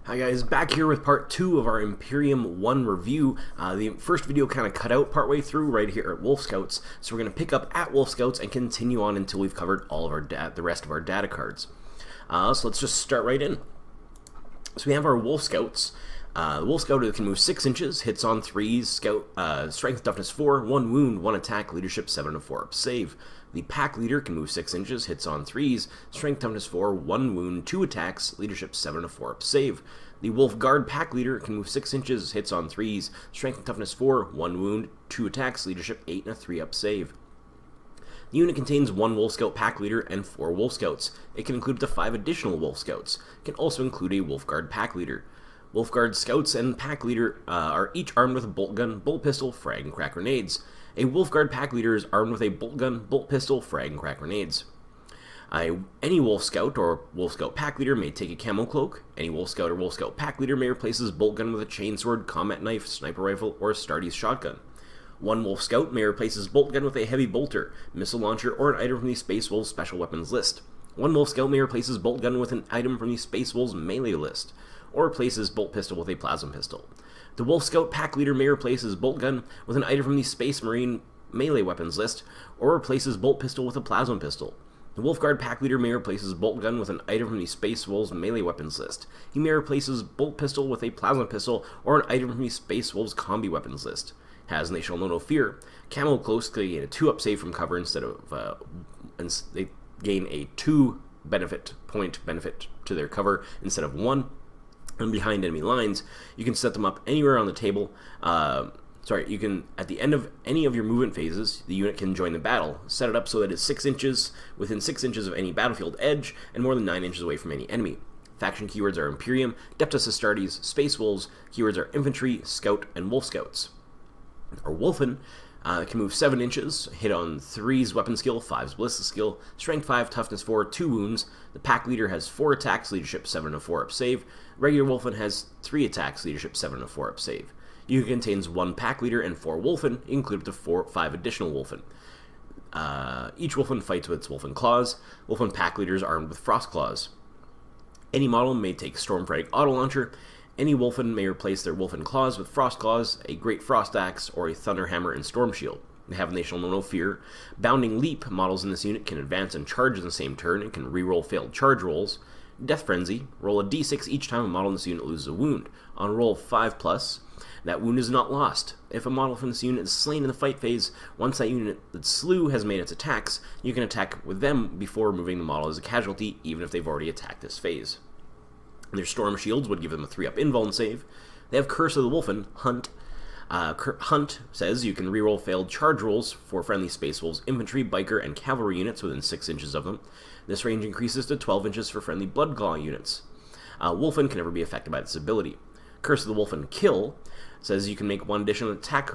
Hi guys, back here with part 2 of our Imperium 1 review. The first video kind of cut out partway through right here at Wolf Scouts, so we're going to pick up at Wolf Scouts and continue on until we've covered all of our the rest of our data cards. So let's just start right in. So we have our Wolf Scouts. The Wolf Scout can move 6 inches, hits on 3s, strength toughness 4, 1 wound, 1 attack, leadership 7 and 4 up save. The Pack Leader can move 6 inches, hits on 3s, strength toughness 4, 1 wound, 2 attacks, leadership 7 and 4 up save. The Wolf Guard Pack Leader can move 6 inches, hits on 3s, strength and toughness 4, 1 wound, 2 attacks, leadership 8 and a 3 up save. The unit contains 1 Wolf Scout Pack Leader and 4 Wolf Scouts. It can include up to 5 additional Wolf Scouts. It can also include a Wolf Guard Pack Leader. Wolf Guard Scouts and Pack Leader are each armed with a bolt gun, bolt pistol, frag, and crack grenades. A Wolf Guard Pack Leader is armed with a bolt gun, bolt pistol, frag, and crack grenades. Any Wolf Scout or Wolf Scout Pack Leader may take a camo cloak. Any Wolf Scout or Wolf Scout Pack Leader may replace his bolt gun with a chainsword, combat knife, sniper rifle, or a Stardy's shotgun. One Wolf Scout may replace his bolt gun with a heavy bolter, missile launcher, or an item from the Space Wolves special weapons list. One Wolf Scout may replace his bolt gun with an item from the Space Wolves melee list, or replace his bolt pistol with a plasma pistol. The Wolf Scout Pack Leader may replace his bolt gun with an item from the Space Marine melee weapons list, or replace his bolt pistol with a plasma pistol. The Wolf Guard Pack Leader may replace his bolt gun with an item from the Space Wolves melee weapons list. He may replace his bolt pistol with a plasma pistol, or an item from the Space Wolves combi weapons list. Has and they shall know no fear. Camo cloaks gain a 2 up save from cover instead of, they gain a 2 point benefit to their cover instead of 1. And behind enemy lines, you can set them up anywhere on the table. You can, at the end of any of your movement phases, the unit can join the battle. Set it up so that it's 6 inches, within 6 inches of any battlefield edge, and more than 9 inches away from any enemy. Faction keywords are Imperium, Adeptus Astartes, Space Wolves. Keywords are Infantry, Scout, and Wolf Scouts. Or Wolfen can move 7 inches, hit on 3's weapon skill, 5's ballistic skill, strength 5, toughness 4, 2 wounds. The Pack Leader has 4 attacks, leadership 7 and 4 up save. Regular Wolfen has 3 attacks, leadership 7 and 4 up save. Unit contains 1 Pack Leader and 4 Wolfen, included up to 5 additional Wolfen. Each Wolfen fights with its Wolfen claws. Wolfen Pack Leaders armed with Frost Claws. Any model may take Stormfang Auto Launcher. Any Wolfen may replace their Wolfen Claws with Frost Claws, a Great Frost Axe, or a Thunder Hammer and Storm Shield. They have and they shall know no fear. Bounding Leap models in this unit can advance and charge in the same turn and can reroll failed charge rolls. Death Frenzy, roll a d6 each time a model in this unit loses a wound. On roll 5+, that wound is not lost. If a model from this unit is slain in the fight phase, once that unit that slew has made its attacks, you can attack with them before removing the model as a casualty, even if they've already attacked this phase. Their Storm Shields would give them a 3-up invuln save. They have Curse of the Wolfen, Hunt. Hunt says you can reroll failed charge rolls for friendly Space Wolves infantry, biker, and cavalry units within 6 inches of them. This range increases to 12 inches for friendly Bloodclaw units. Wolfen can never be affected by this ability. Curse of the Wolfen Kill says you can make 1 additional attack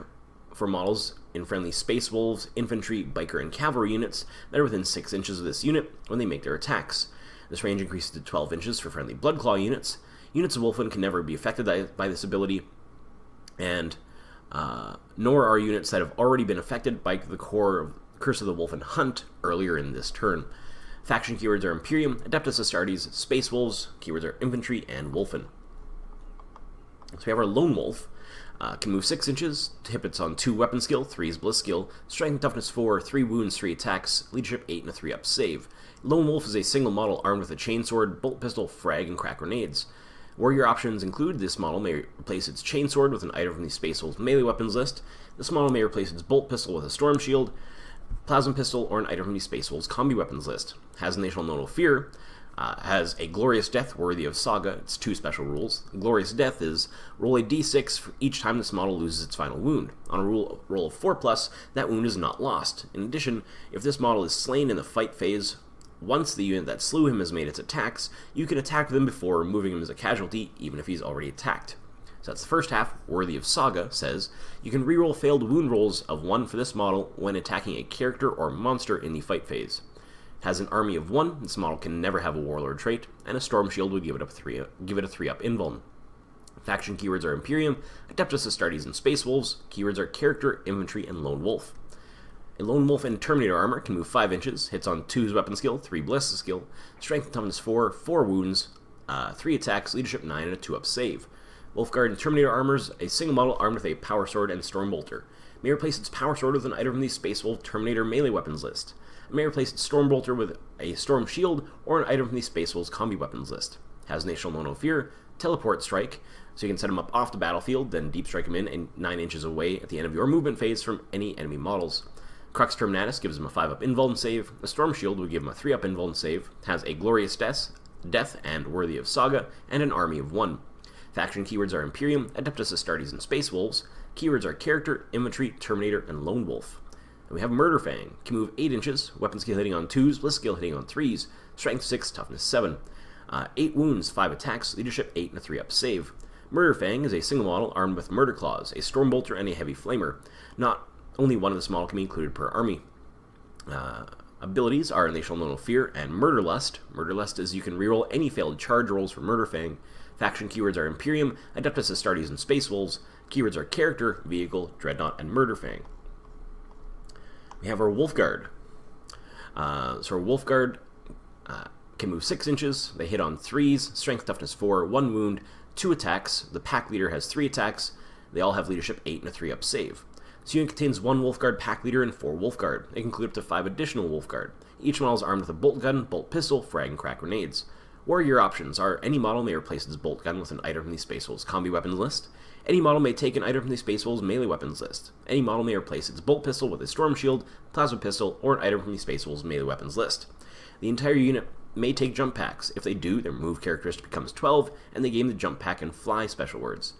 for models in friendly Space Wolves, infantry, biker, and cavalry units that are within 6 inches of this unit when they make their attacks. This range increases to 12 inches for friendly Bloodclaw units. Units of Wolfen can never be affected by this ability, and nor are units that have already been affected by the core of Curse of the Wolfen Hunt earlier in this turn. Faction keywords are Imperium, Adeptus Astartes, Space Wolves. Keywords are Infantry and Wolfen. So we have our Lone Wolf. Can move 6 inches, hits on 2 weapon skill, 3's bliss skill, strength and toughness 4, 3 wounds, 3 attacks, leadership 8 and a 3-up save. Lone Wolf is a single model armed with a chainsword, bolt pistol, frag, and crack grenades. Warrior options include this model may replace its chainsword with an item from the Space Wolves melee weapons list. This model may replace its bolt pistol with a storm shield, plasma pistol, or an item from the Space Wolves combi weapons list. Has and they shall know no fear. Has a Glorious Death worthy of Saga. It's 2 special rules. Glorious Death is roll a d6 for each time this model loses its final wound. On a roll of 4+, that wound is not lost. In addition, if this model is slain in the fight phase, once the unit that slew him has made its attacks, you can attack them before removing him as a casualty, even if he's already attacked. So that's the first half. Worthy of Saga says, you can reroll failed wound rolls of 1 for this model when attacking a character or monster in the fight phase. Has an army of 1, this model can never have a Warlord trait, and a Storm Shield would give it a 3-up invuln. Faction keywords are Imperium, Adeptus Astartes, and Space Wolves. Keywords are Character, Infantry, and Lone Wolf. A Lone Wolf in Terminator armor can move 5 inches, hits on 2's weapon skill, 3 ballistic skill, strength and toughness 4, 4 wounds, 3 attacks, leadership 9, and a 2-up save. Wolfguard and Terminator armors, a single model armed with a power sword and Stormbolter. May replace its power sword with an item from the Space Wolf Terminator melee weapons list. It may replace its Stormbolter with a Storm Shield or an item from the Space Wolf's combi weapons list. Has National No Fear, Teleport Strike, so you can set them up off the battlefield, then deep strike them in and 9 inches away at the end of your movement phase from any enemy models. Crux Terminatus gives him a 5-up invuln save. A Storm Shield would give him a 3-up invuln save. Has a Glorious Death and Worthy of Saga, and an army of 1. Faction keywords are Imperium, Adeptus Astartes, and Space Wolves. Keywords are Character, Infantry, Terminator, and Lone Wolf. And we have Murderfang. Can move 8 inches, weapon skill hitting on 2s, bliss skill hitting on 3s, strength 6, toughness 7. 8 wounds, 5 attacks, leadership 8, and a 3-up save. Murderfang is a single model armed with Murderclaws, a Stormbolter, and a Heavy Flamer. Not only one of this model can be included per army. Abilities are National No Fear and Murderlust. Murderlust is you can reroll any failed charge rolls for Murderfang. Faction keywords are Imperium, Adeptus Astartes, and Space Wolves. Keywords are Character, Vehicle, Dreadnought, and Murderfang. We have our Wolfguard. So our Wolfguard can move 6 inches. They hit on 3s, strength, toughness 4, 1 wound, 2 attacks. The pack leader has 3 attacks. They all have leadership 8 and a 3-up save. This unit contains 1 Wolfguard pack leader and 4 Wolfguard. It can include up to 5 additional Wolfguard. Each model is armed with a bolt gun, bolt pistol, frag, and crack grenades. Wargear options are any model may replace its bolt gun with an item from the Space Wolves combi weapons list. Any model may take an item from the Space Wolves melee weapons list. Any model may replace its bolt pistol with a storm shield, plasma pistol, or an item from the Space Wolves melee weapons list. The entire unit may take jump packs. If they do, their move characteristic becomes 12, and they gain the jump pack and fly special words.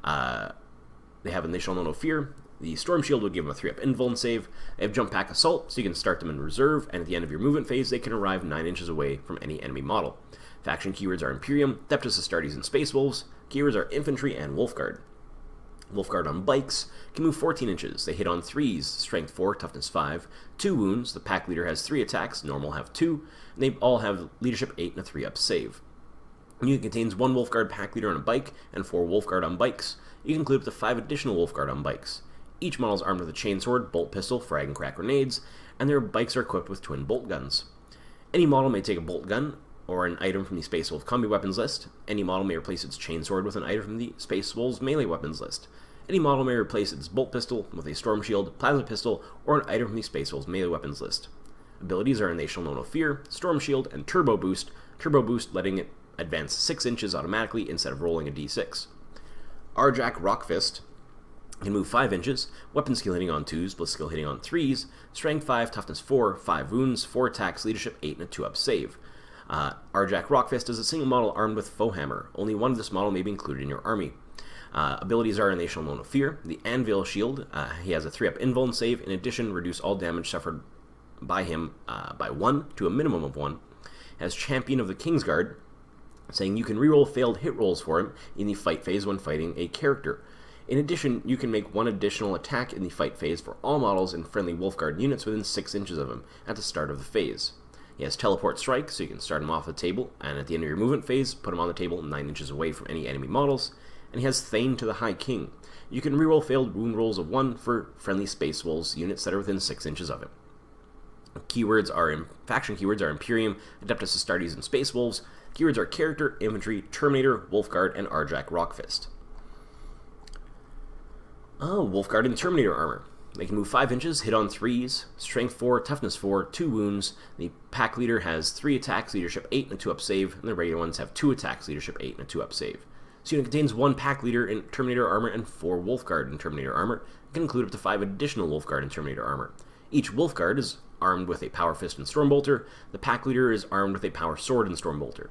They have Initial No Fear. The Storm Shield would give them a 3-up invuln save. They have Jump Pack Assault, so you can start them in reserve, and at the end of your movement phase, they can arrive 9 inches away from any enemy model. Faction keywords are Imperium, Adeptus Astartes, and Space Wolves. Keywords are Infantry and Wolfguard. Wolfguard on bikes can move 14 inches. They hit on 3s, strength 4, toughness 5, 2 wounds. The pack leader has 3 attacks, normal have 2, and they all have leadership 8 and a 3-up save. The unit contains 1 Wolfguard pack leader on a bike and 4 Wolfguard on bikes. You can include up to 5 additional Wolfguard on bikes. Each model is armed with a chainsword, bolt pistol, frag, and crack grenades, and their bikes are equipped with twin bolt guns. Any model may take a bolt gun or an item from the Space Wolf combi weapons list. Any model may replace its chainsword with an item from the Space Wolves melee weapons list. Any model may replace its bolt pistol with a storm shield, plasma pistol, or an item from the Space Wolves melee weapons list. Abilities are National No Fear, Storm Shield, and Turbo Boost. Turbo Boost letting it advance 6 inches automatically instead of rolling a d6. Arjac Rockfist can move 5 inches, weapon skill hitting on 2s, bliss skill hitting on 3s, strength 5, toughness 4, 5 wounds, 4 attacks, leadership 8, and a 2-up save. Arjac Rockfist is a single model armed with Foe Hammer. Only one of this model may be included in your army. Abilities are National No Fear, the Anvil Shield. He has a 3-up invuln save. In addition, reduce all damage suffered by him by 1 to a minimum of 1. Has Champion of the Kingsguard, saying you can reroll failed hit rolls for him in the fight phase when fighting a character. In addition, you can make 1 additional attack in the fight phase for all models and friendly Wolfguard units within 6 inches of him at the start of the phase. He has Teleport Strike, so you can start him off the table, and at the end of your movement phase, put him on the table 9 inches away from any enemy models. And he has Thane to the High King. You can reroll failed wound rolls of 1 for friendly Space Wolves units that are within 6 inches of him. Faction keywords are Imperium, Adeptus Astartes, and Space Wolves. Keywords are Character, Infantry, Terminator, Wolfguard, and Arjac Rockfist. Wolfguard and Terminator armor. They can move 5 inches, hit on 3s, strength 4, toughness 4, 2 wounds. The pack leader has 3 attacks, leadership 8, and a 2-up save, and the regular ones have 2 attacks, leadership 8, and a 2-up save. This unit contains 1 pack leader in Terminator armor and 4 Wolfguard in Terminator armor. It can include up to 5 additional Wolfguard in Terminator armor. Each Wolfguard is armed with a Power Fist and Stormbolter. The pack leader is armed with a Power Sword and Stormbolter.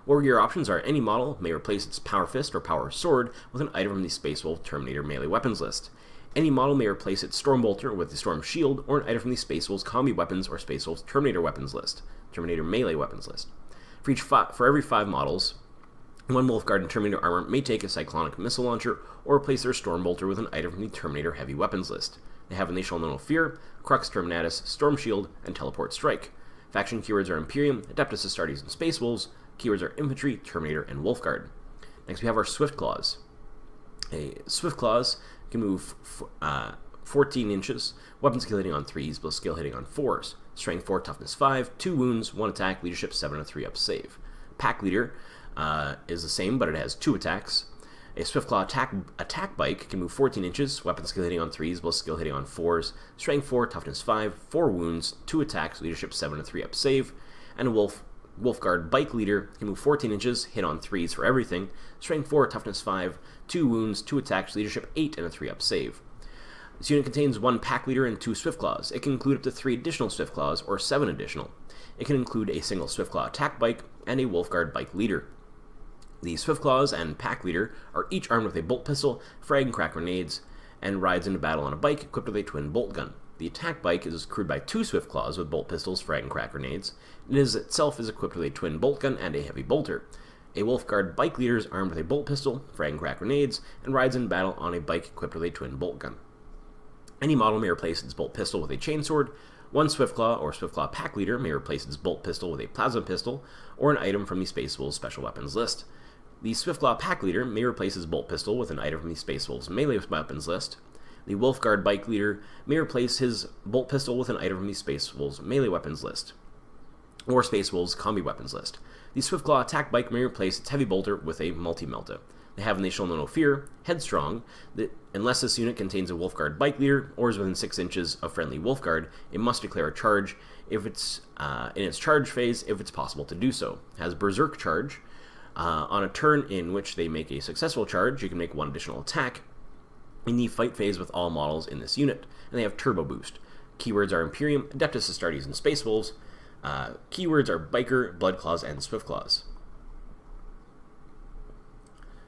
Wargear options are any model may replace its Power Fist or Power Sword with an item from the Space Wolf Terminator melee weapons list. Any model may replace its Stormbolter with the Storm Shield or an item from the Space Wolves combi weapons or Space Wolves Terminator weapons list, Terminator melee weapons list. For every 5 models, 1 Wolfguard in Terminator armor may take a Cyclonic missile launcher or replace their Stormbolter with an item from the Terminator heavy weapons list. They have Initial No Fear, Crux Terminatus, Storm Shield, and Teleport Strike. Faction keywords are Imperium, Adeptus Astartes, and Space Wolves. Keywords are Infantry, Terminator, and Wolfguard. Next we have our Swiftclaws. Swiftclaws can move 14 inches, weapon skill hitting on 3s, bliss skill hitting on 4s, strength 4, toughness 5, 2 wounds, 1 attack, leadership 7, and a 3-up save. Pack leader is the same, but it has 2 attacks. A Swiftclaw attack bike can move 14 inches, weapon skill hitting on 3s, ballistic skill hitting on 4s, strength 4, toughness 5, 4 wounds, 2 attacks, leadership 7 and 3 up save. And a Wolfguard bike leader can move 14 inches, hit on 3s for everything, strength 4, toughness 5, 2 wounds, 2 attacks, leadership 8 and a 3 up save. This unit contains 1 pack leader and 2 Swiftclaws. It can include up to 3 additional Swiftclaws or 7 additional. It can include a single Swiftclaw attack bike and a Wolfguard bike leader. The Swiftclaws and pack leader are each armed with a bolt pistol, frag and crack grenades, and rides into battle on a bike equipped with a twin bolt gun. The attack bike is crewed by 2 Swiftclaws with bolt pistols, frag and crack grenades. It itself is equipped with a twin bolt gun and a heavy bolter. A Wolfguard bike leader is armed with a bolt pistol, frag and crack grenades, and rides in battle on a bike equipped with a twin bolt gun. Any model may replace its bolt pistol with a chainsword. 1 Swiftclaw or Swiftclaw pack leader may replace its bolt pistol with a plasma pistol or an item from the Space Wolves special weapons list. The Swiftclaw pack leader may replace his bolt pistol with an item from the Space Wolves melee weapons list. The Wolfguard bike leader may replace his bolt pistol with an item from the Space Wolves melee weapons list, or Space Wolves combi weapons list. The Swiftclaw attack bike may replace its heavy bolter with a multi-melta. They have they shall know no fear, headstrong, that unless this unit contains a Wolfguard bike leader or is within 6 inches of friendly Wolfguard, it must declare a charge if it's in its charge phase if it's possible to do so. It has Berserk charge. On a turn in which they make a successful charge, you can make 1 additional attack in the fight phase with all models in this unit, and they have Turbo Boost. Keywords are Imperium, Adeptus Astartes, and Space Wolves. Keywords are Biker, Bloodclaws, and Swiftclaws.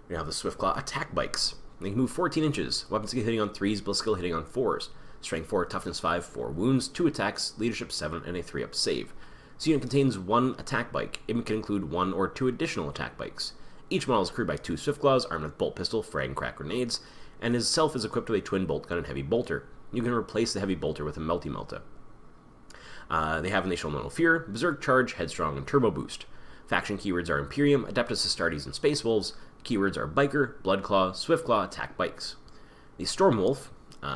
We have the Swiftclaw attack bikes. They can move 14 inches, weapon skill hitting on 3s, ballistic skill hitting on 4s, strength 4, toughness 5, 4 wounds, 2 attacks, leadership 7, and a 3 up save. This unit contains 1 attack bike. It can include 1 or 2 additional attack bikes. Each model is crewed by 2 Swiftclaws armed with bolt pistol, frag and crack grenades, and itself is equipped with a twin bolt gun and heavy bolter. You can replace the heavy bolter with a multi-melta. They have they shall know no fear, Berserk charge, headstrong, and turbo boost. Faction keywords are Imperium, Adeptus Astartes, and Space Wolves. Keywords are Biker, Bloodclaw, Swiftclaw, attack bikes. The Stormwolf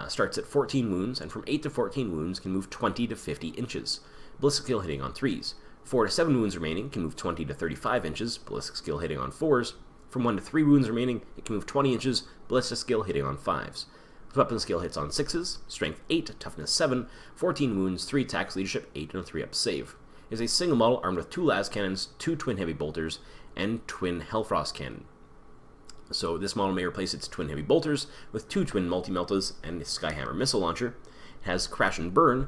starts at 14 wounds, and from 8 to 14 wounds can move 20 to 50 inches. Ballistic skill hitting on 3s. 4 to 7 wounds remaining can move 20 to 35 inches, ballistic skill hitting on 4s. From 1 to 3 wounds remaining, it can move 20 inches, ballistic skill hitting on 5s. Weapon skill hits on 6s, strength 8, toughness 7, 14 wounds, 3 attacks, leadership 8, and a 3 up save. It is a single model armed with 2 las cannons, 2 twin heavy bolters, and twin Hellfrost cannon. So this model may replace its twin heavy bolters with 2 twin multi-meltas and a Skyhammer missile launcher. It has Crash and Burn.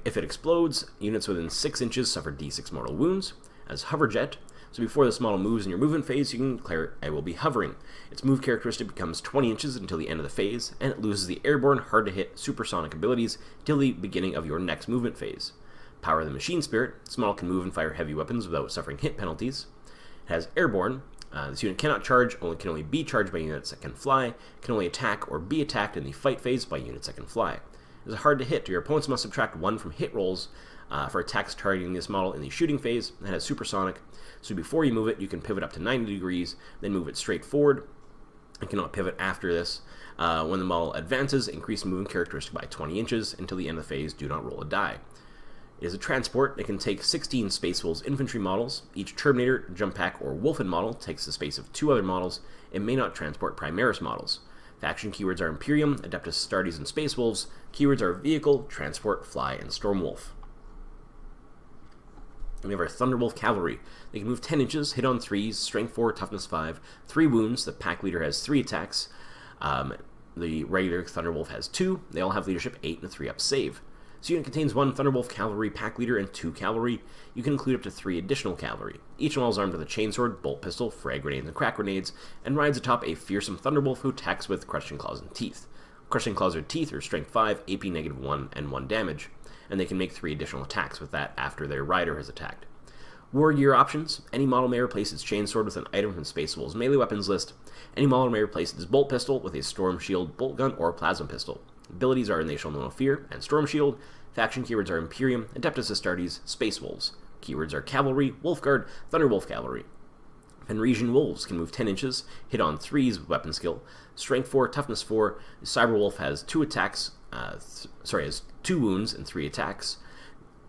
If it explodes, units within 6 inches suffer d6 mortal wounds. As Hoverjet, so before this model moves in your movement phase, you can declare I will be hovering. Its move characteristic becomes 20 inches until the end of the phase, and it loses the airborne, hard-to-hit, supersonic abilities till the beginning of your next movement phase. Power of the Machine Spirit, this model can move and fire heavy weapons without suffering hit penalties. It has Airborne. This unit cannot charge, can only be charged by units that can fly, can only attack or be attacked in the fight phase by units that can fly. It is hard to hit. Your opponents must subtract 1 from hit rolls for attacks targeting this model in the shooting phase. It has Supersonic, so before you move it, you can pivot up to 90 degrees, then move it straight forward. You cannot pivot after this. When the model advances, increase movement characteristic by 20 inches. Until the end of the phase, do not roll a die. It is a transport. It can take 16 Space Wolves infantry models. Each Terminator, Jump Pack, or Wolfen model takes the space of 2 other models. It may not transport Primaris models. Faction keywords are Imperium, Adeptus Astartes, and Space Wolves. Keywords are Vehicle, Transport, Fly, and Stormwolf. And we have our Thunderwolf Cavalry. They can move 10 inches, hit on 3s, strength 4, toughness 5, 3 wounds. The pack leader has 3 attacks. The regular Thunderwolf has 2. They all have leadership 8 and a 3 up save. This unit contains 1 Thunderwolf Cavalry pack leader and 2 cavalry. You can include up to 3 additional cavalry. Each model is armed with a chainsword, bolt pistol, frag grenades, and crack grenades, and rides atop a fearsome Thunderwolf who attacks with Crushing Claws and Teeth. Crushing Claws or Teeth are strength 5, AP -1, and 1 damage, and they can make 3 additional attacks with that after their rider has attacked. Wargear options. Any model may replace its chainsword with an item from Space Wolves melee weapons list. Any model may replace its bolt pistol with a Storm Shield, bolt gun, or plasma pistol. Abilities are They Shall Know No Fear and Storm Shield. Faction keywords are Imperium, Adeptus Astartes, Space Wolves. Keywords are Cavalry, Wolfguard, Thunderwolf Cavalry. Fenrisian Wolves can move 10 inches, hit on 3s with weapon skill, strength 4, toughness 4. The Cyberwolf has 2 attacks, has 2 wounds and 3 attacks,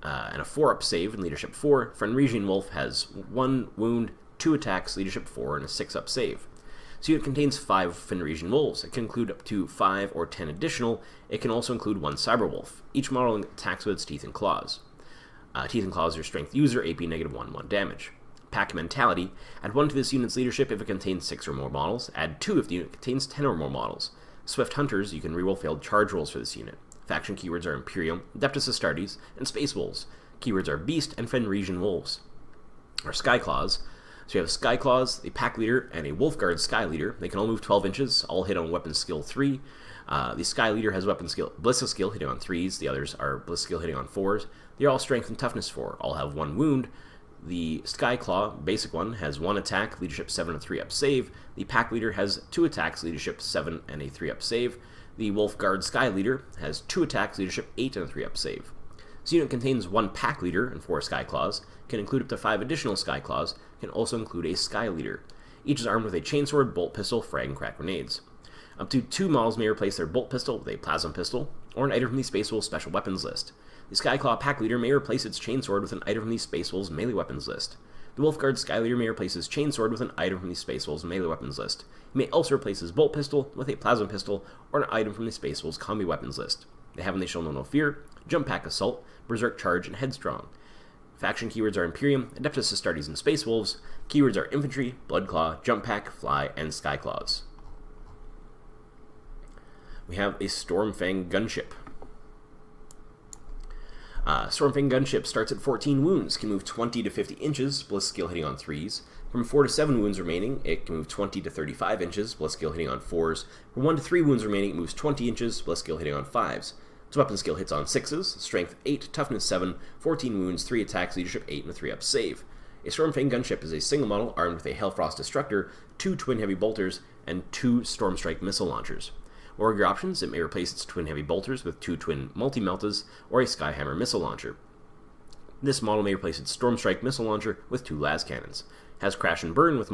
and a 4 up save in leadership 4. Fenrisian Wolf has 1 wound, 2 attacks, leadership 4, and a 6-up save. This unit contains 5 Fenrisian wolves. It can include up to 5 or 10 additional. It can also include 1 cyberwolf. Each model attacks with its teeth and claws. Teeth and claws are strength user, AP -1/1 damage. Pack mentality. Add 1 to this unit's leadership if it contains 6 or more models. Add 2 if the unit contains 10 or more models. Swift hunters, you can reroll failed charge rolls for this unit. Faction keywords are Imperium, Adeptus Astartes, and Space Wolves. Keywords are Beast and Fenrisian Wolves. Or Skyclaws. So you have Skyclaws, a pack leader, and a Wolfguard Sky Leader. They can all move 12 inches, all hit on weapon skill 3. The Sky Leader has weapon skill, ballistic skill hitting on 3s. The others are ballistic skill hitting on 4s. They're all strength and toughness 4. All have 1 wound. The Skyclaw, basic one, has 1 attack, leadership 7, and a 3-up save. The pack leader has 2 attacks, leadership 7, and a 3-up save. The Wolfguard Sky Leader has 2 attacks, leadership 8, and a 3-up save. This unit contains 1 pack leader and 4 Skyclaws, can include up to 5 additional Skyclaws, can also include a Sky Leader. Each is armed with a chainsword, bolt pistol, frag, and crack grenades. Up to 2 models may replace their bolt pistol with a plasma pistol, or an item from the Space Wolves special weapons list. The Skyclaw pack leader may replace its chainsword with an item from the Space Wolves melee weapons list. The Wolfguard Sky Leader may replace his chainsword with an item from the Space Wolves melee weapons list. He may also replace his bolt pistol with a plasma pistol or an item from the Space Wolves combi weapons list. They have and they shall know no fear, jump pack assault, berserk charge, and headstrong. Faction keywords are Imperium, Adeptus Astartes, and Space Wolves. Keywords are infantry, bloodclaw, jump pack, fly, and Skyclaws. We have a Stormfang gunship. Stormfang gunship starts at 14 wounds, can move 20 to 50 inches, ballistic skill hitting on 3s. From 4 to 7 wounds remaining, it can move 20 to 35 inches, ballistic skill hitting on 4s. From 1 to 3 wounds remaining, it moves 20 inches, ballistic skill hitting on 5s. Its weapon skill hits on 6s, strength 8, toughness 7, 14 wounds, 3 attacks, leadership 8, and a 3-up save. A Stormfang gunship is a single model armed with a Hellfrost Destructor, 2 twin heavy bolters, and 2 Stormstrike missile launchers. Wargear options, it may replace its twin heavy bolters with 2 twin multi-meltas or a Skyhammer missile launcher. This model may replace its Stormstrike missile launcher with 2 las cannons. Has crash and burn with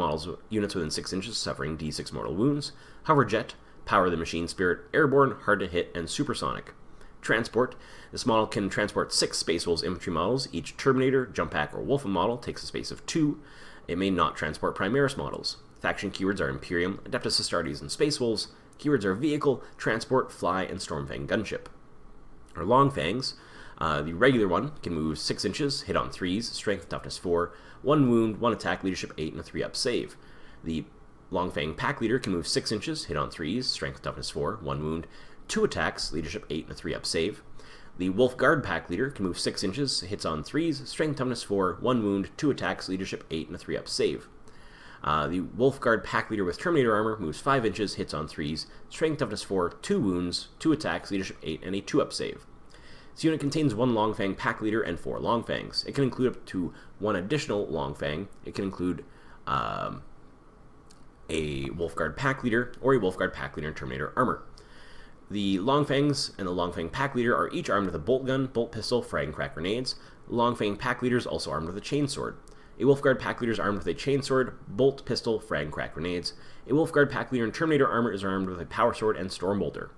units within 6 inches suffering d6 mortal wounds. Hover jet, power the machine spirit, airborne, hard to hit, and supersonic. Transport, this model can transport 6 Space Wolves infantry models. Each Terminator, jump pack, or Wolfen model takes a space of 2. It may not transport Primaris models. Faction keywords are Imperium, Adeptus Astartes, and Space Wolves. Keywords are vehicle, transport, fly, and Stormfang gunship. Or long fangs. The regular one can move 6 inches, hit on 3s, strength, toughness 4, 1 wound, 1 attack, leadership 8, and a 3-up save. The Longfang pack leader can move 6 inches, hit on 3s, strength, toughness 4, 1 wound, 2 attacks, leadership 8, and a 3-up save. The Wolfguard pack leader can move 6 inches, hits on 3s, strength, toughness 4, 1 wound, 2 attacks, leadership 8, and a 3-up save. The Wolfguard pack leader with Terminator armor moves 5 inches, hits on 3s, strength, toughness 4, 2 wounds, 2 attacks, leadership 8, and a 2-up save. This unit contains 1 Longfang pack leader and 4 Longfangs. It can include up to 1 additional Longfang. It can include a Wolfguard pack leader or a Wolfguard pack leader in Terminator armor. The Longfangs and the Longfang pack leader are each armed with a bolt gun, bolt pistol, frag, and crack grenades. The Longfang pack leader is also armed with a chainsword. A Wolfguard pack leader is armed with a chainsword, bolt pistol, frag, and crack grenades. A Wolfguard pack leader in Terminator armor is armed with a power sword and stormbolter.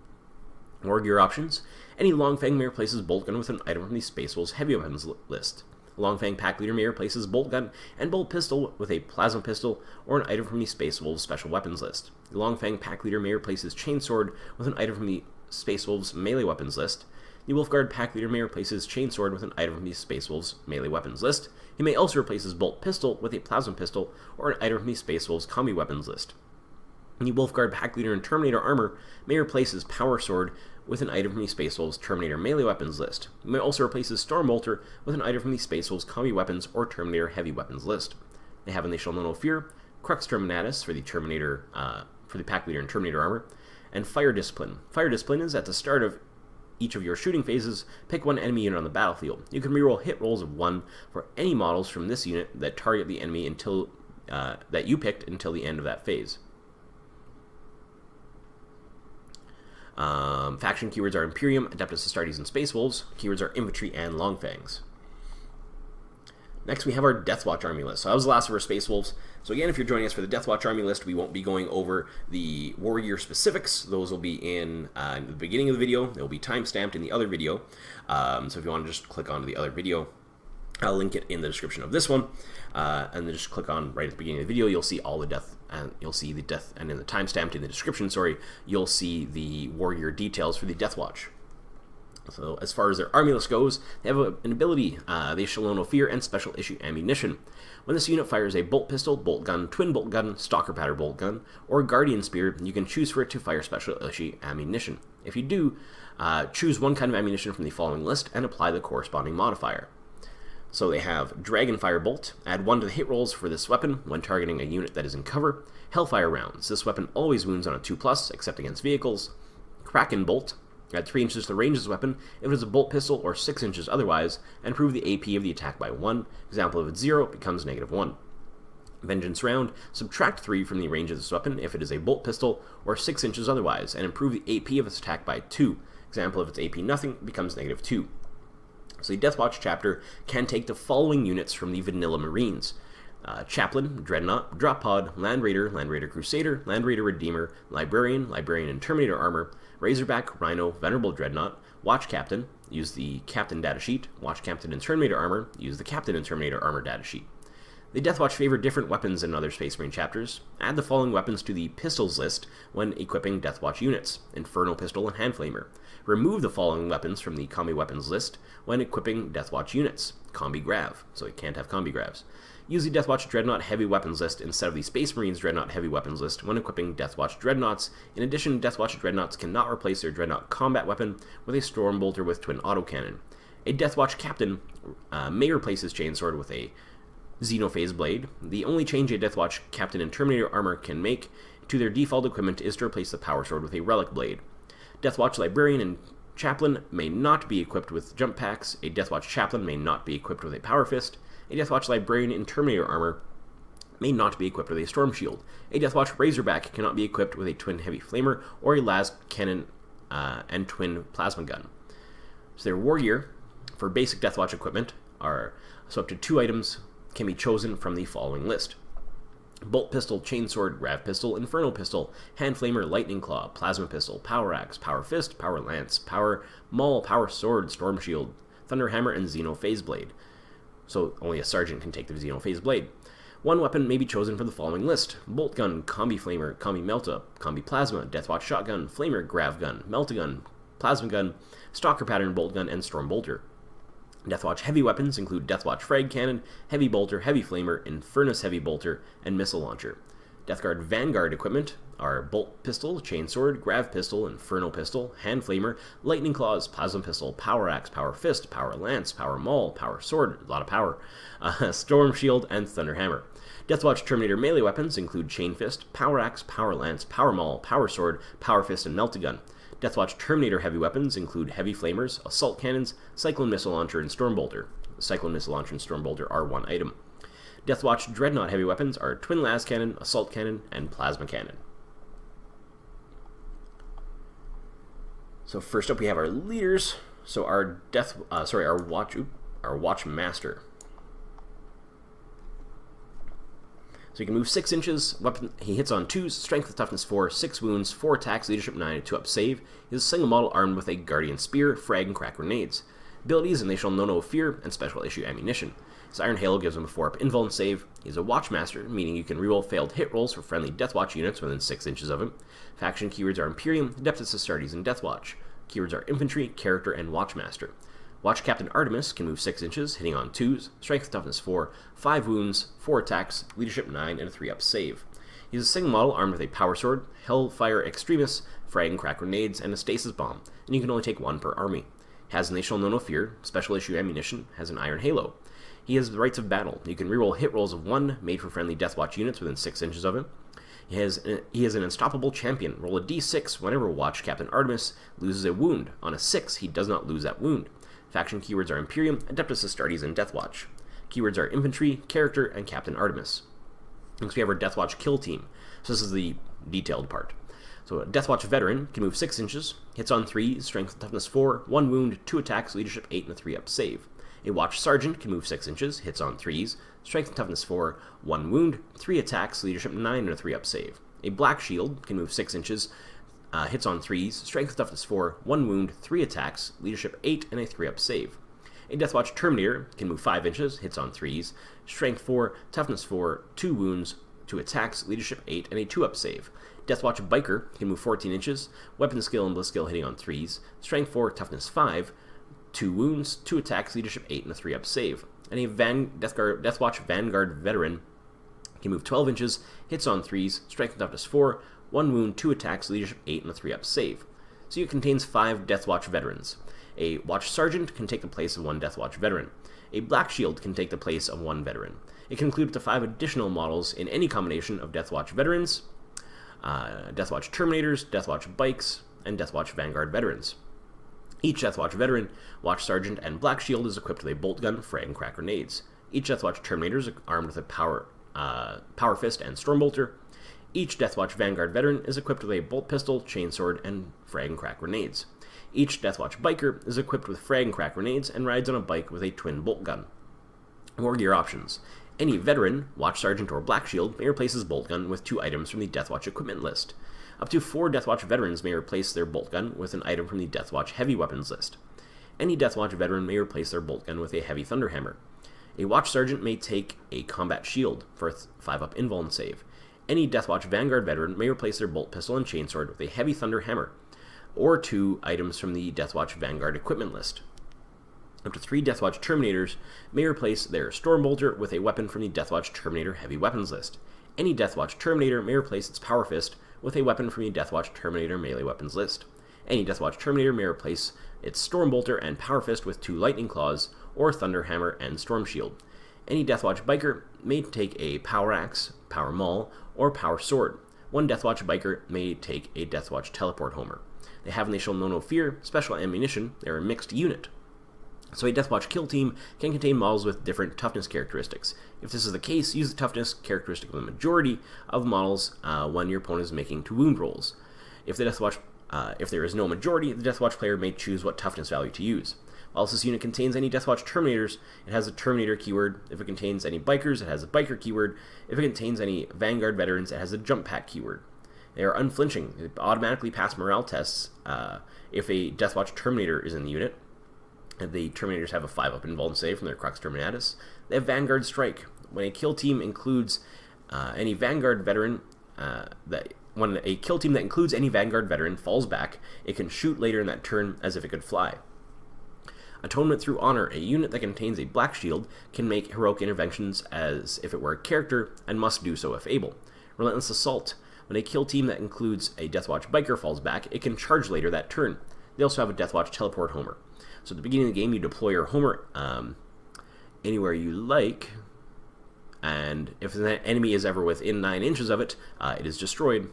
Wargear options. Any Longfang may replace his bolt gun with an item from the Space Wolves heavy weapons list. Longfang pack leader may replace his bolt gun and bolt pistol with a plasma pistol or an item from the Space Wolves special weapons list. The Longfang pack leader may replace his chainsword with an item from the Space Wolves melee weapons list. The Wolfguard pack leader may replace his chainsword with an item from the Space Wolves melee weapons list. He may also replace his bolt pistol with a plasma pistol or an item from the Space Wolves combi weapons list. The Wolfguard pack leader in Terminator armor may replace his power sword with an item from the Space Wolves Terminator melee weapons list. He may also replace his Stormbolter with an item from the Space Wolves combi weapons or Terminator heavy weapons list. They have and they shall know no fear, Crux Terminatus for the Terminator, for the pack leader in Terminator armor, and Fire Discipline. Fire Discipline is at the start of each of your shooting phases, pick 1 enemy unit on the battlefield. You can reroll hit rolls of 1 for any models from this unit that target the enemy until that you picked until the end of that phase. Faction keywords are Imperium, Adeptus Astartes, and Space Wolves. Keywords are Infantry and Longfangs. Next, we have our Deathwatch army list. So that was the last of our Space Wolves. So again, if you're joining us for the Deathwatch army list, we won't be going over the wargear specifics. Those will be in the beginning of the video. They'll be time-stamped in the other video. So if you want to just click onto the other video, I'll link it in the description of this one, and then just click on right at the beginning of the video. You'll see all the death, and you'll see the death, and in the timestamp in the description, sorry, you'll see the warrior details for the Deathwatch. So as far as their army list goes, they have an ability, they show no fear and special issue ammunition. When this unit fires a bolt pistol, bolt gun, twin bolt gun, stalker pattern bolt gun, or guardian spear, you can choose for it to fire special issue ammunition. If you do, choose one kind of ammunition from the following list and apply the corresponding modifier. So they have Dragonfire Bolt, add 1 to the hit rolls for this weapon when targeting a unit that is in cover. Hellfire Rounds, this weapon always wounds on a 2+, except against vehicles. Kraken Bolt, add 3 inches to the range of this weapon if it is a bolt pistol or 6 inches otherwise, and improve the AP of the attack by 1. Example, if it's 0, it becomes -1. Vengeance Round, subtract 3 from the range of this weapon if it is a bolt pistol or 6 inches otherwise, and improve the AP of its attack by 2. Example, if it's AP nothing, it becomes -2. So the Deathwatch chapter can take the following units from the Vanilla Marines. Chaplain, Dreadnought, Drop Pod, Land Raider, Land Raider Crusader, Land Raider Redeemer, Librarian, Librarian and Terminator Armor, Razorback, Rhino, Venerable Dreadnought, Watch Captain, use the Captain datasheet, Watch Captain and Terminator Armor, use the Captain and Terminator Armor datasheet. The Deathwatch favor different weapons in other Space Marine chapters. Add the following weapons to the pistols list when equipping Deathwatch units: Inferno Pistol and Hand Flamer. Remove the following weapons from the combi weapons list when equipping Deathwatch units: Combi Grav, so it can't have Combi Gravs. Use the Deathwatch Dreadnought Heavy Weapons list instead of the Space Marines Dreadnought Heavy Weapons list when equipping Deathwatch Dreadnoughts. In addition, Deathwatch Dreadnoughts cannot replace their Dreadnought combat weapon with a Stormbolter with twin autocannon. A Deathwatch Captain may replace his chainsword with a Xenophase Blade. The only change a Deathwatch Captain and Terminator Armor can make to their default equipment is to replace the Power Sword with a Relic Blade. Deathwatch Librarian and Chaplain may not be equipped with jump packs. A Deathwatch Chaplain may not be equipped with a Power Fist. A Deathwatch Librarian in Terminator Armor may not be equipped with a Storm Shield. A Deathwatch Razorback cannot be equipped with a Twin Heavy Flamer or a las cannon and Twin Plasma Gun. So their wargear for basic Deathwatch equipment are so up to 2 items can be chosen from the following list: Bolt Pistol, Chainsword, Grav Pistol, Inferno Pistol, Hand Flamer, Lightning Claw, Plasma Pistol, Power Axe, Power Fist, Power Lance, Power Maul, Power Sword, Storm Shield, Thunder Hammer, and Xenophase Blade. So only a sergeant can take the Xenophase Blade. One weapon may be chosen from the following list: Bolt Gun, Combi Flamer, Combi Melta, Combi Plasma, Deathwatch Shotgun, Flamer, Grav Gun, Melta Gun, Plasma Gun, Stalker Pattern Bolt Gun, and Storm Bolter. Deathwatch heavy weapons include Deathwatch Frag Cannon, Heavy Bolter, Heavy Flamer, Infernus Heavy Bolter, and Missile Launcher. Deathguard Vanguard equipment are Bolt Pistol, Chainsword, Grav Pistol, Inferno Pistol, Hand Flamer, Lightning Claws, Plasma Pistol, Power Axe, Power Fist, Power Lance, Power Maul, Power Sword, a lot of power, Storm Shield, and Thunder Hammer. Deathwatch Terminator melee weapons include Chain Fist, Power Axe, Power Lance, Power Maul, Power Sword, Power Fist, and Melta-Gun. Deathwatch Terminator heavy weapons include Heavy Flamers, Assault Cannons, Cyclone Missile Launcher, and Storm Bolter. Cyclone Missile Launcher and Storm Bolter are 1 item. Deathwatch Dreadnought heavy weapons are Twin Las Cannon, Assault Cannon, and Plasma Cannon. So first up we have our leaders. So our Watch Master. So he can move 6 inches, weapon, he hits on 2s, strength with toughness 4, 6 wounds, 4 attacks, leadership 9, and 2-up save. He is a single model armed with a guardian spear, frag, and crack grenades. Abilities: and they shall know no fear, and special issue ammunition. His Iron Halo gives him a 4-up invuln save. He is a Watchmaster, meaning you can reroll failed hit rolls for friendly Deathwatch units within 6 inches of him. Faction keywords are Imperium, Adeptus Astartes, and Deathwatch. Keywords are Infantry, Character, and Watchmaster. Watch Captain Artemis can move 6 inches, hitting on 2s, strength toughness 4, 5 wounds, 4 attacks, leadership 9, and a 3-up save. He is a single model armed with a Power Sword, Hellfire Extremis, frag and crack grenades, and a Stasis Bomb, and you can only take 1 per army. Has They Shall Know No Fear, special issue ammunition, has an Iron Halo. He has the Rights of Battle. You can reroll hit rolls of 1 made for friendly Deathwatch units within 6 inches of him. He is an unstoppable champion. Roll a d6 whenever Watch Captain Artemis loses a wound. On a 6, he does not lose that wound. Faction keywords are Imperium, Adeptus Astartes, and Deathwatch. Keywords are Infantry, Character, and Captain Artemis. Next we have our Deathwatch kill team. So this is the detailed part. So a Deathwatch Veteran can move 6 inches, hits on 3, strength and toughness 4, 1 wound, 2 attacks, leadership 8, and a 3-up save. A Watch Sergeant can move 6 inches, hits on 3s, strength and toughness 4, 1 wound, 3 attacks, leadership 9, and a 3-up save. A Black Shield can move 6 inches, hits on 3s, strength and toughness 4, 1 wound, 3 attacks, leadership 8, and a 3-up save. A Deathwatch Terminator can move 5 inches, hits on 3s, strength 4, toughness 4, 2 wounds, 2 attacks, leadership 8, and a 2-up save. Deathwatch Biker can move 14 inches, weapon skill and bliss skill hitting on 3s, strength 4, toughness 5, 2 wounds, 2 attacks, leadership 8, and a 3-up save. And a Deathwatch Vanguard Veteran can move 12 inches, hits on 3s, strength and toughness 4, 1 wound, 2 attacks, leadership 8, and a 3-up save. So it contains 5 Deathwatch Veterans. A Watch Sergeant can take the place of 1 Deathwatch Veteran. A Black Shield can take the place of 1 Veteran. It can include up to 5 additional models in any combination of Deathwatch Veterans, Deathwatch Terminators, Deathwatch Bikes, and Deathwatch Vanguard Veterans. Each Deathwatch Veteran, Watch Sergeant, and Black Shield is equipped with a bolt gun, frag, and crack grenades. Each Deathwatch Terminator is armed with a power fist and stormbolter. Each Deathwatch Vanguard Veteran is equipped with a bolt pistol, chainsword, and frag and crack grenades. Each Deathwatch Biker is equipped with frag and crack grenades and rides on a bike with a twin bolt gun. Wargear options. Any veteran, Watch Sergeant, or Black Shield may replace his bolt gun with 2 items from the Deathwatch equipment list. Up to 4 Deathwatch veterans may replace their bolt gun with an item from the Deathwatch heavy weapons list. Any Deathwatch veteran may replace their bolt gun with a heavy thunderhammer. A Watch Sergeant may take a combat shield for a 5-up invuln save. Any Deathwatch Vanguard veteran may replace their bolt pistol and chainsword with a heavy thunder hammer, or 2 items from the Deathwatch Vanguard equipment list. Up to 3 Deathwatch Terminators may replace their Stormbolter with a weapon from the Deathwatch Terminator heavy weapons list. Any Deathwatch Terminator may replace its Power Fist with a weapon from the Deathwatch Terminator melee weapons list. Any Deathwatch Terminator may replace its Stormbolter and Power Fist with 2 Lightning Claws, or Thunder Hammer and Storm Shield. Any Deathwatch Biker may take a Power Axe, Power Maul, or Power Sword. 1 Deathwatch Biker may take a Deathwatch Teleport Homer. They have and they shall know no fear, special ammunition, they're a mixed unit. So a Deathwatch kill team can contain models with different toughness characteristics. If this is the case, use the toughness characteristic of the majority of models when your opponent is making 2 wound rolls. If there is no majority, the Deathwatch player may choose what toughness value to use. While this unit contains any Deathwatch Terminators, it has a Terminator keyword. If it contains any Bikers, it has a Biker keyword. If it contains any Vanguard Veterans, it has a Jump Pack keyword. They are unflinching. They automatically pass morale tests if a Deathwatch Terminator is in the unit. The Terminators have a 5-up invuln save from their Crux Terminatus. They have Vanguard Strike. When a kill team includes any Vanguard Veteran, when a kill team that includes any Vanguard Veteran falls back, it can shoot later in that turn as if it could fly. Atonement through Honor. A unit that contains a Black Shield can make heroic interventions as if it were a character, and must do so if able. Relentless Assault. When a kill team that includes a Deathwatch Biker falls back, it can charge later that turn. They also have a Deathwatch Teleport Homer. So at the beginning of the game, you deploy your Homer anywhere you like, and if the enemy is ever within 9 inches of it, it is destroyed.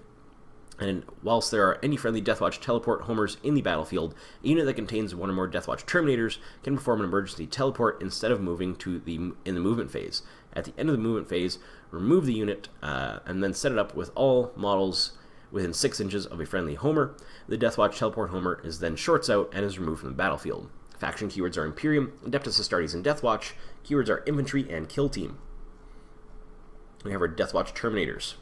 And whilst there are any friendly Deathwatch Teleport Homers in the battlefield, a unit that contains 1 or more Deathwatch Terminators can perform an emergency teleport instead of moving in the movement phase. At the end of the movement phase, remove the unit and then set it up with all models within 6 inches of a friendly Homer. The Deathwatch Teleport Homer is then shorts out and is removed from the battlefield. Faction keywords are Imperium, Adeptus Astartes, and Deathwatch. Keywords are Infantry and Kill Team. We have our Deathwatch Terminators.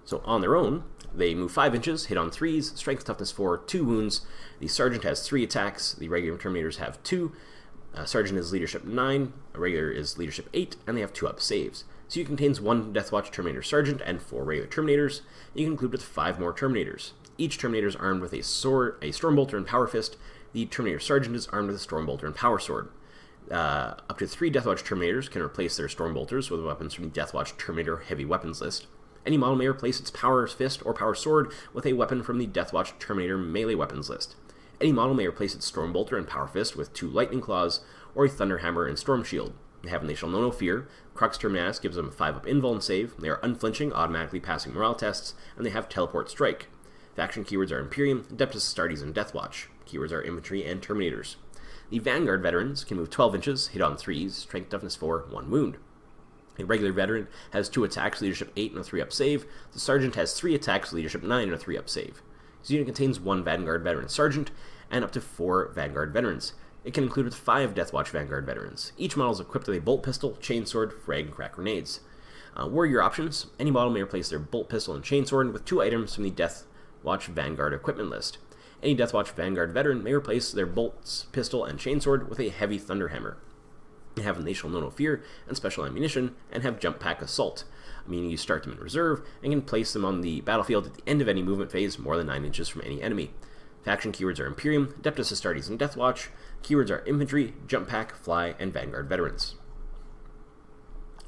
So on their own, they move 5 inches, hit on 3s, strength toughness 4, 2 wounds. The Sergeant has 3 attacks, the regular Terminators have 2. Sergeant is leadership 9, a regular is leadership 8, and they have 2-up saves. So it contains 1 Deathwatch Terminator Sergeant and 4 regular Terminators. You can include with 5 more Terminators. Each Terminator is armed with a sword, a Stormbolter, and Power Fist. The Terminator Sergeant is armed with a Stormbolter and Power Sword. Up to 3 Deathwatch Terminators can replace their Stormbolters with weapons from the Deathwatch Terminator heavy weapons list. Any model may replace its Power Fist or Power Sword with a weapon from the Deathwatch Terminator melee weapons list. Any model may replace its Stormbolter and Power Fist with 2 Lightning Claws or a Thunder Hammer and Storm Shield. They have and they shall know no fear. Crux Terminatus gives them a 5-up invuln save. They are unflinching, automatically passing morale tests, and they have Teleport Strike. Faction keywords are Imperium, Adeptus Astartes, and Deathwatch. Keywords are Infantry and Terminators. The Vanguard Veterans can move 12 inches, hit on 3s, strength toughness 4, 1 wound. A regular veteran has 2 attacks, leadership 8, and a 3-up save. The Sergeant has 3 attacks, leadership 9, and a 3-up save. This unit contains 1 Vanguard Veteran Sergeant and up to 4 Vanguard Veterans. It can include with 5 Deathwatch Vanguard Veterans. Each model is equipped with a bolt pistol, chainsword, frag, and crack grenades. Warrior options. Any model may replace their bolt pistol and chainsword with 2 items from the Deathwatch Vanguard equipment list. Any Deathwatch Vanguard veteran may replace their bolts, pistol, and chainsword with a heavy thunderhammer. They have They Shall Know No Fear and special ammunition, and have jump pack assault, meaning you start them in reserve and can place them on the battlefield at the end of any movement phase more than 9 inches from any enemy. Faction keywords are Imperium, Adeptus Astartes, and Deathwatch. Keywords are Infantry, Jump Pack, Fly, and Vanguard veterans.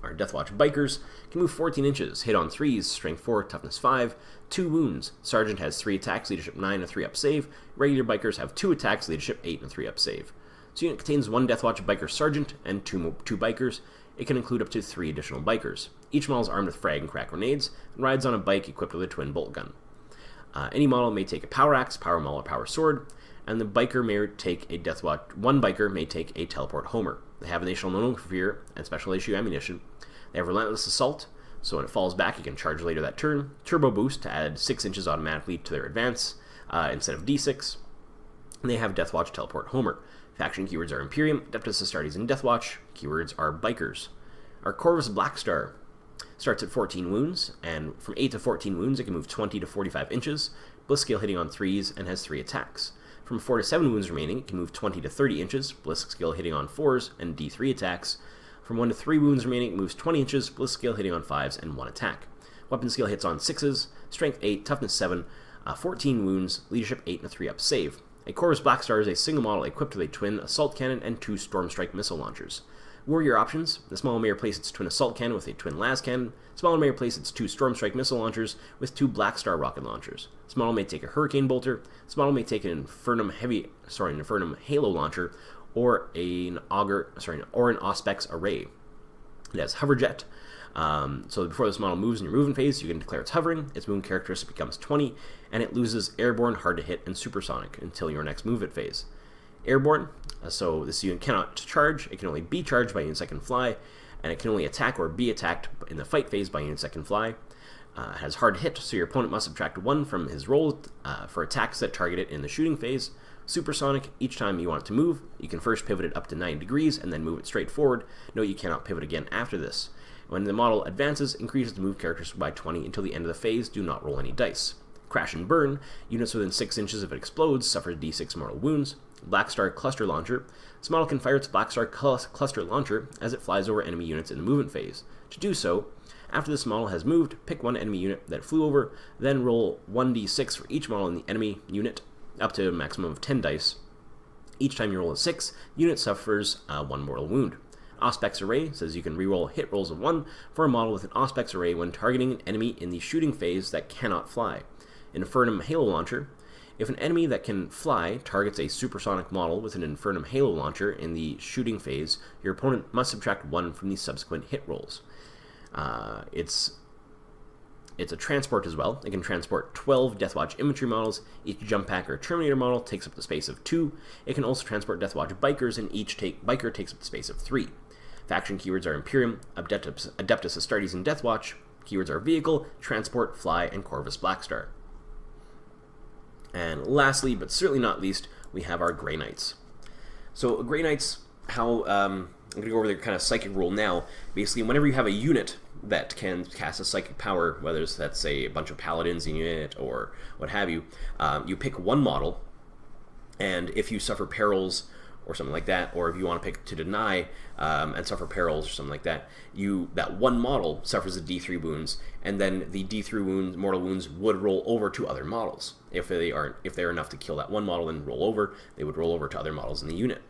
Our Deathwatch Bikers can move 14 inches, hit on 3s, strength 4, toughness 5, 2 wounds. Sergeant has 3 attacks, leadership 9, and a 3-up save. Regular Bikers have 2 attacks, leadership 8, and a 3-up save. This unit contains 1 Deathwatch Biker Sergeant and 2 Bikers. It can include up to 3 additional Bikers. Each model is armed with frag and crack grenades and rides on a bike equipped with a twin bolt gun. Any model may take a power axe, power maul, or power sword, and the biker may take a Deathwatch. One biker may take a teleport homer. They have They Shall Know No Fear and special issue ammunition. They have relentless assault, so when it falls back, you can charge later that turn. Turbo boost to add 6 inches automatically to their advance instead of d6. And they have Deathwatch teleport homer. Faction keywords are Imperium, Adeptus Astartes, and Deathwatch. Keywords are Bikers. Our Corvus Blackstar starts at 14 wounds, and from 8 to 14 wounds, it can move 20 to 45 inches, bliss skill hitting on 3s, and has 3 attacks. From 4 to 7 wounds remaining, it can move 20 to 30 inches, bliss skill hitting on 4s, and d3 attacks. From 1 to 3 wounds remaining, it moves 20 inches, bliss skill hitting on 5s, and 1 attack. Weapon skill hits on 6s, strength 8, toughness 7, 14 wounds, leadership 8, and a 3-up save. A Corvus Blackstar is a single model equipped with a twin assault cannon and 2 Storm Strike missile launchers. Wargear options: this model may replace its twin assault cannon with a twin las cannon. This model may replace its 2 Storm Strike missile launchers with 2 Blackstar rocket launchers. This model may take a Hurricane bolter. This model may take an Infernum Halo launcher, or an Auspex array. It has Hoverjet. So before this model moves in your movement phase, you can declare it's hovering. Its movement characteristic becomes 20, and it loses airborne, hard to hit, and supersonic until your next movement phase. Airborne, so this unit cannot charge. It can only be charged by units that can fly, and it can only attack or be attacked in the fight phase by units that can fly. It has hard hit, so your opponent must subtract 1 from his roll for attacks that target it in the shooting phase. Supersonic: each time you want it to move, you can first pivot it up to 9 degrees and then move it straight forward. Note you cannot pivot again after this. When the model advances, increases the move characteristic by 20 until the end of the phase. Do not roll any dice. Crash and burn: units within 6 inches if it explodes suffer d6 mortal wounds. Blackstar Cluster Launcher: this model can fire its Blackstar Cluster Launcher as it flies over enemy units in the movement phase. To do so, after this model has moved, pick one enemy unit that it flew over, then roll 1d6 for each model in the enemy unit, up to a maximum of 10 dice. Each time you roll a 6, the unit suffers 1 mortal wound. Auspex Array says you can reroll hit rolls of 1 for a model with an Auspex Array when targeting an enemy in the shooting phase that cannot fly. Infernum Halo Launcher: if an enemy that can fly targets a supersonic model with an Infernum Halo Launcher in the shooting phase, your opponent must subtract 1 from the subsequent hit rolls. It's a transport as well. It can transport 12 Deathwatch infantry models. Each jump pack or Terminator model takes up the space of 2. It can also transport Deathwatch Bikers, and each biker takes up the space of 3. Faction keywords are Imperium, Adeptus Astartes, and Deathwatch. Keywords are Vehicle, Transport, Fly, and Corvus Blackstar. And lastly, but certainly not least, we have our Grey Knights. So Grey Knights, how I'm going to go over their kind of psychic rule now. Basically, whenever you have a unit that can cast a psychic power, whether that's a bunch of paladins in your unit or what have you, you pick one model, and if you suffer perils or something like that, or if you want to pick to deny and suffer perils or something like that, that one model suffers the D3 wounds, and then the D3 mortal wounds would roll over to other models. If they're enough to kill that one model and roll over, they would roll over to other models in the unit,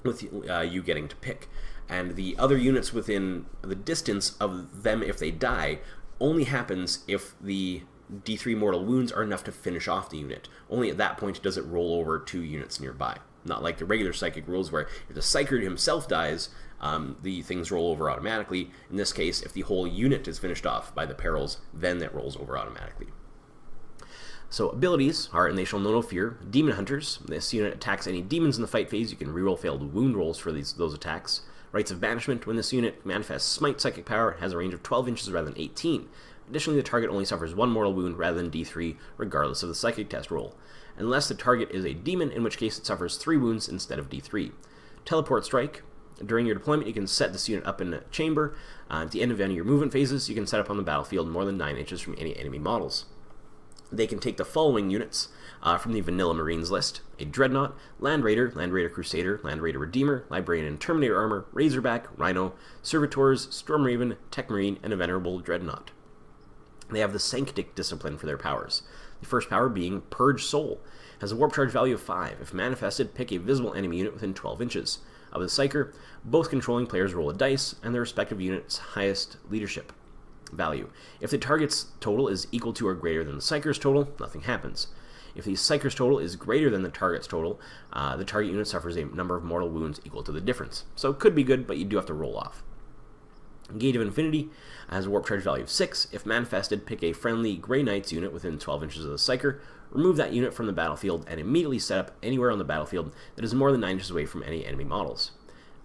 with you getting to pick. And the other units within the distance of them, if they die, only happens if the D3 mortal wounds are enough to finish off the unit. Only at that point does it roll over to units nearby. Not like the regular psychic rules where if the psyker himself dies, the things roll over automatically. In this case, if the whole unit is finished off by the perils, then it rolls over automatically. So abilities are They Shall Know No Fear, Demon Hunters. This unit attacks any demons in the fight phase. You can reroll failed wound rolls for those attacks. Rites of Banishment: when this unit manifests Smite psychic power, it has a range of 12 inches rather than 18. Additionally, the target only suffers 1 mortal wound rather than D3, regardless of the psychic test roll, unless the target is a demon, in which case it suffers 3 wounds instead of D3. Teleport Strike: during your deployment, you can set this unit up in a chamber. At the end of any of your movement phases, you can set up on the battlefield more than 9 inches from any enemy models. They can take the following units from the Vanilla Marines list: a Dreadnought, Land Raider, Land Raider Crusader, Land Raider Redeemer, Librarian and Terminator Armor, Razorback, Rhino, Servitors, Storm Raven, Tech Marine, and a Venerable Dreadnought. They have the Sanctic Discipline for their powers. The first power being Purge Soul. Has a warp charge value of 5. If manifested, pick a visible enemy unit within 12 inches of the Psyker. Both controlling players roll a dice, and their respective unit's highest leadership value. If the target's total is equal to or greater than the Psyker's total, nothing happens. If the Psyker's total is greater than the target's total, the target unit suffers a number of mortal wounds equal to the difference. So it could be good, but you do have to roll off. Gate of Infinity has a warp charge value of 6. If manifested, pick a friendly Grey Knights unit within 12 inches of the Psyker, remove that unit from the battlefield, and immediately set up anywhere on the battlefield that is more than 9 inches away from any enemy models.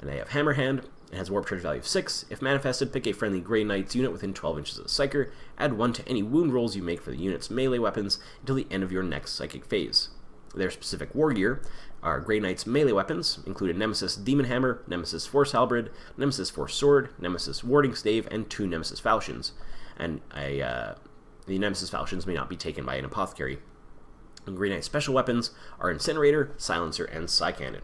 And they have Hammerhand. It has a warp charge value of 6. If manifested, pick a friendly Grey Knights unit within 12 inches of the Psyker, add 1 to any wound rolls you make for the unit's melee weapons until the end of your next psychic phase. Their specific wargear are Grey Knight's melee weapons, include a Nemesis Demon Hammer, Nemesis Force Halberd, Nemesis Force Sword, Nemesis Warding Stave, and 2 Nemesis Falchions. And the Nemesis Falchions may not be taken by an apothecary. And Grey Knight's special weapons are Incinerator, Silencer, and Psycannon.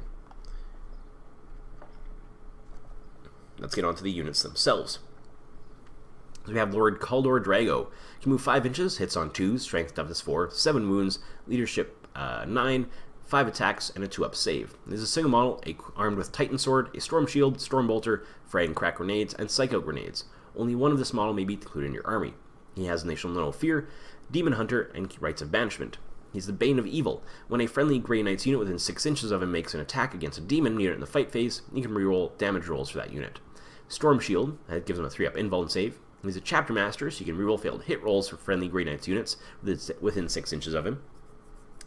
Let's get on to the units themselves. So we have Lord Kaldor Draigo. Can move 5 inches, hits on 2s, strength toughness 4, 7 wounds, leadership 9, 5 attacks, and a 2-up save. This is a single model, armed with Titan Sword, a Storm Shield, Storm Bolter, Frag and Crack Grenades, and Psycho Grenades. Only one of this model may be included in your army. He has National No Fear, Demon Hunter, and Rites of Banishment. He's the Bane of Evil. When a friendly Grey Knights unit within 6 inches of him makes an attack against a demon unit in the fight phase, you can reroll damage rolls for that unit. Storm Shield, that gives him a 3-up invuln save. He's a Chapter Master, so you can reroll failed hit rolls for friendly Grey Knights units within 6 inches of him.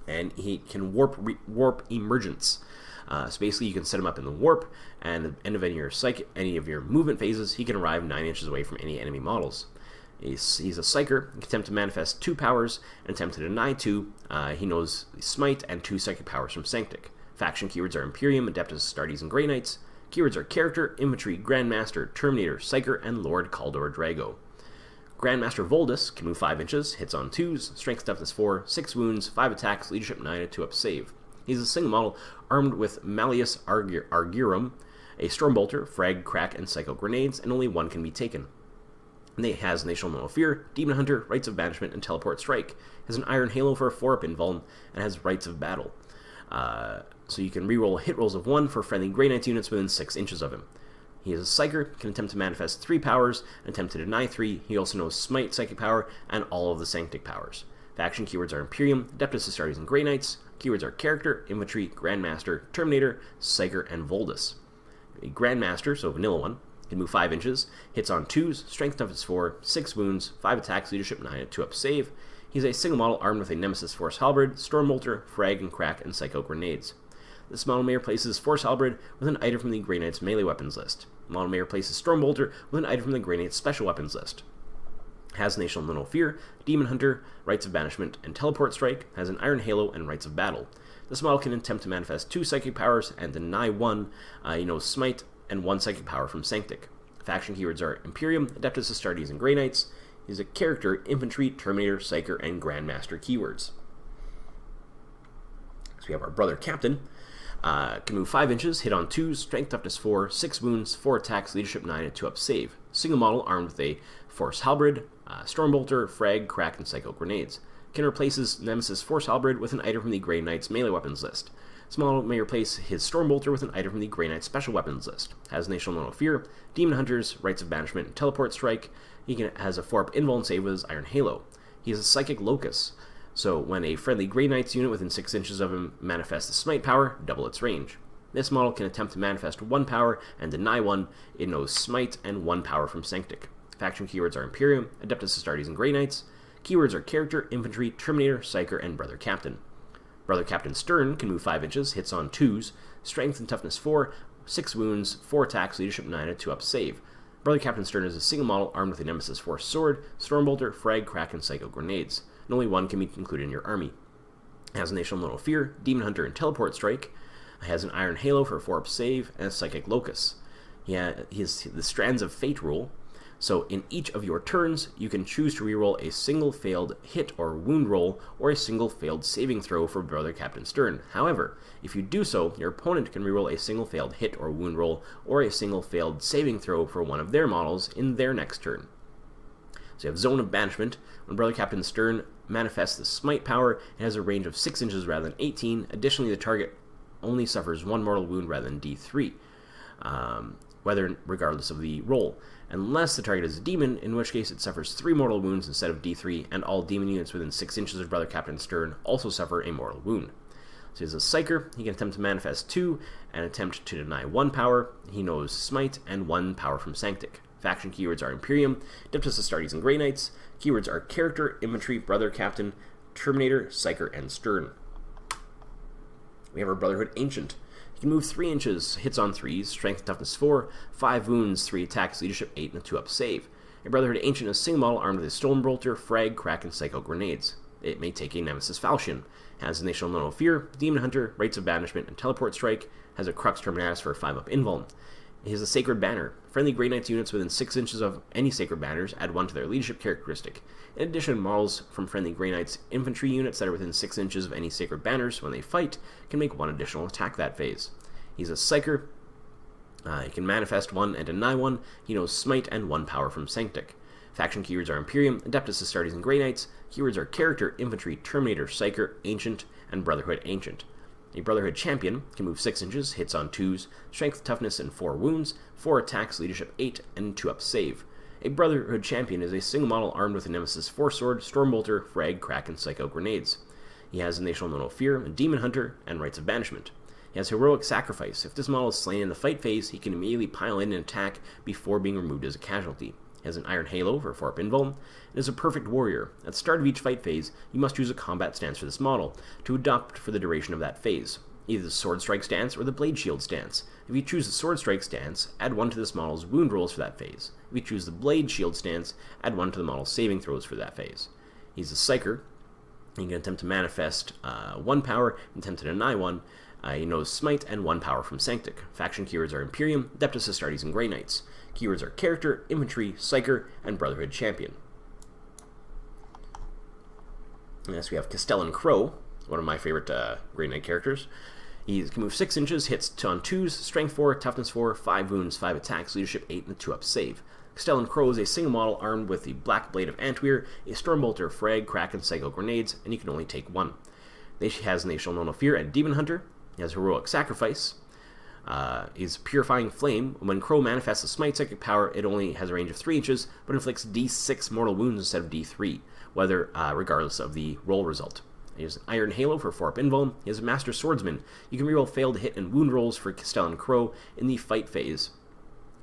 And he can warp emergence. So basically you can set him up in the warp, and at the end of any of your movement phases, he can arrive 9 inches away from any enemy models. He's a Psyker. He can attempt to manifest 2 powers and attempt to deny 2. He knows Smite and 2 psychic powers from Sanctic. Faction keywords are Imperium, Adeptus Astartes, and Grey Knights. Keywords are Character, Infantry, Grandmaster, Terminator, Psyker, and Lord Kaldor Draigo. Grandmaster Voldus can move 5 inches, hits on 2s, strength toughness 4, 6 wounds, 5 attacks, leadership 9, a 2-up save. He's a single model armed with Malleus Argyrum, a Stormbolter, Frag, Crack, and Psycho Grenades, and only 1 can be taken. And he has National No Fear, Demon Hunter, Rites of Banishment, and Teleport Strike. Has an Iron Halo for a 4-up invuln, and has Rites of Battle. So you can reroll hit rolls of 1 for friendly Grey Knights units within 6 inches of him. He is a Psyker, can attempt to manifest 3 powers, and attempt to deny 3. He also knows Smite, Psychic Power, and all of the Sanctic powers. Faction keywords are Imperium, Adeptus Astartes, and Grey Knights. Keywords are Character, Infantry, Grandmaster, Terminator, Psyker, and Voldus. A Grandmaster, so vanilla one, can move 5 inches, hits on 2s, strength toughness 4, 6 wounds, 5 attacks, leadership 9, a 2-up save. He's a single model armed with a Nemesis Force Halberd, Stormbolter, Frag and Crack, and Psycho Grenades. This model may replace his Force Halberd with an item from the Grey Knights melee weapons list. The model may replace his Stormbolter with an item from the Grey Knights special weapons list. Has National No Fear, Demon Hunter, Rites of Banishment, and Teleport Strike. Has an Iron Halo and Rites of Battle. This model can attempt to manifest 2 psychic powers and deny 1, Smite, and 1 psychic power from Sanctic. Faction keywords are Imperium, Adeptus Astartes, and Grey Knights. He's a Character, Infantry, Terminator, Psyker, and Grandmaster keywords. So we have our Brother Captain. Can move 5 inches, hit on 2s, strength toughness 4, 6 wounds, 4 attacks, leadership 9, and 2-up save. Single model armed with a Force Halberd, Stormbolter, Frag, Crack, and Psycho Grenades. Can replace his Nemesis Force Halberd with an item from the Grey Knights melee weapons list. This model may replace his Stormbolter with an item from the Grey Knights special weapons list. Has National No Fear, Demon Hunters, Rites of Banishment, and Teleport Strike. Has a 4-up invuln save with his Iron Halo. He is a Psychic Locus. So when a friendly Grey Knights unit within 6 inches of him manifests the Smite power, double its range. This model can attempt to manifest 1 power and deny 1. It knows Smite and 1 power from Sanctic. Faction keywords are Imperium, Adeptus Astartes, and Grey Knights. Keywords are Character, Infantry, Terminator, Psyker, and Brother Captain. Brother Captain Stern can move 5 inches, hits on 2s, strength and toughness 4, 6 wounds, 4 attacks, leadership 9, and a 2-up save. Brother Captain Stern is a single model armed with a Nemesis Force Sword, Stormbolter, Frag, Crack, and Psycho Grenades. And only 1 can be included in your army. It has National No Fear, Demon Hunter, and Teleport Strike. It has an Iron Halo for a 4-up save, and a Psychic Locus. He has the Strands of Fate rule. So in each of your turns, you can choose to reroll a single failed hit or wound roll or a single failed saving throw for Brother Captain Stern. However, if you do so, your opponent can reroll a single failed hit or wound roll or a single failed saving throw for one of their models in their next turn. So you have Zone of Banishment. When Brother Captain Stern manifests the Smite power, it has a range of 6 inches rather than 18. Additionally, the target only suffers 1 mortal wound rather than D3, regardless of the roll. Unless the target is a demon, in which case it suffers 3 mortal wounds instead of D3, and all demon units within 6 inches of Brother Captain Stern also suffer a mortal wound. So he has a Psyker. He can attempt to manifest 2 and attempt to deny 1 power. He knows Smite and 1 power from Sanctic. Faction keywords are Imperium, Adeptus Astartes, and Grey Knights. Keywords are Character, Infantry, Brother Captain, Terminator, Psyker, and Stern. We have our Brotherhood Ancient. He can move 3 inches, hits on 3s, Strength, Toughness 4, 5 wounds, 3 attacks, Leadership 8, and a 2-up save. A Brotherhood Ancient is a single model armed with a Stormbolter, Frag, Crack, and Psycho Grenades. It may take a Nemesis Falchion. Has Initial No Fear, Demon Hunter, Rites of Banishment, and Teleport Strike. Has a Crux Terminatus for a 5-up invuln. He has a Sacred Banner. Friendly Grey Knights units within 6 inches of any Sacred Banners add 1 to their Leadership characteristic. In addition, models from friendly Grey Knights infantry units that are within 6 inches of any Sacred Banners when they fight can make 1 additional attack that phase. He's a Psyker. He can manifest 1 and deny 1. He knows Smite and 1 power from Sanctic. Faction keywords are Imperium, Adeptus Astartes, and Grey Knights. Keywords are Character, Infantry, Terminator, Psyker, Ancient, and Brotherhood Ancient. A Brotherhood Champion can move 6 inches, hits on 2s, Strength, Toughness, and 4 wounds, 4 attacks, Leadership 8, and 2-up save. A Brotherhood Champion is a single model armed with a Nemesis Force Sword, Stormbolter, Frag, Crack, and Psycho Grenades. He has Initial No Fear, a Demon Hunter, and Rites of Banishment. He has Heroic Sacrifice. If this model is slain in the fight phase, he can immediately pile in an attack before being removed as a casualty. He has an Iron Halo for 4-up invuln, and is a Perfect Warrior. At the start of each fight phase, you must choose a combat stance for this model, to adopt for the duration of that phase. Either the Sword Strike stance or the Blade Shield stance. If you choose the Sword Strike stance, add 1 to this model's wound rolls for that phase. If you choose the Blade Shield stance, add 1 to the model's saving throws for that phase. He's a Psyker. He can attempt to manifest 1 power, attempt to deny 1. He knows Smite and 1 power from Sanctic. Faction keywords are Imperium, Adeptus Astartes, and Grey Knights. Keywords are Character, Infantry, Psyker, and Brotherhood Champion. Next we have Castellan Crowe, one of my favorite Grey Knight characters. He can move 6 inches, hits on 2s, Strength 4, Toughness 4, 5 wounds, 5 attacks, Leadership 8, and a 2-up save. Castellan Crowe is a single model armed with the Black Blade of Antweir, a Stormbolter, Frag, Crack, and Psycho Grenades, and you can only take 1. He has Initial No Fear and Demon Hunter. He has Heroic Sacrifice. He's Purifying Flame. When Crowe manifests a Smite Psychic power, it only has a range of 3 inches, but inflicts D6 mortal wounds instead of D3, regardless of the roll result. He has an Iron Halo for 4-up invuln. He has a Master Swordsman. You can reroll failed hit and wound rolls for Castellan Crowe in the fight phase.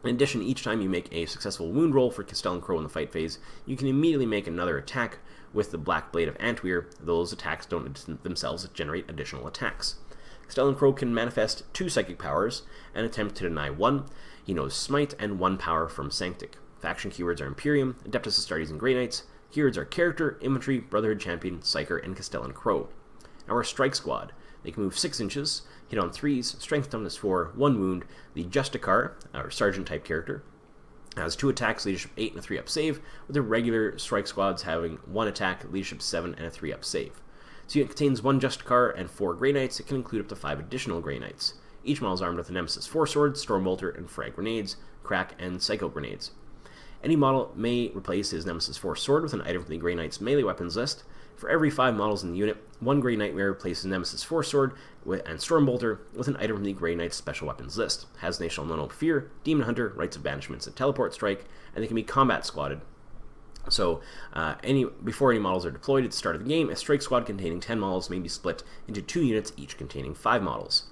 In addition, each time you make a successful wound roll for Castellan Crowe in the fight phase, you can immediately make another attack with the Black Blade of Antweir. Those attacks don't themselves generate additional attacks. Castellan Crowe can manifest 2 psychic powers and attempt to deny 1. He knows Smite and 1 power from Sanctic. Faction keywords are Imperium, Adeptus Astartes, and Grey Knights. Keywords are Character, Infantry, Brotherhood Champion, Psyker, and Castellan Crowe. Now our Strike Squad. They can move 6 inches, hit on 3s, Strength, Toughness 4, 1 wound. The Justicar, our Sergeant-type character, has 2 attacks, Leadership 8, and a 3-up save, with the regular Strike Squads having 1 attack, Leadership 7, and a 3-up save. This unit contains 1 Justicar and 4 Grey Knights. It can include up to 5 additional Grey Knights. Each model is armed with a Nemesis Force Sword, Stormbolter, and Frag Grenades, Crack, and Psycho Grenades. Any model may replace his Nemesis Force Sword with an item from the Grey Knight's melee weapons list. For every 5 models in the unit, 1 Grey Knight may replace his Nemesis Force Sword and Stormbolter with an item from the Grey Knight's special weapons list. Has Initial No Fear, Demon Hunter, Rites of Banishment, and Teleport Strike, and they can be combat squadded. So, before any models are deployed at the start of the game, a Strike Squad containing 10 models may be split into 2 units, each containing 5 models.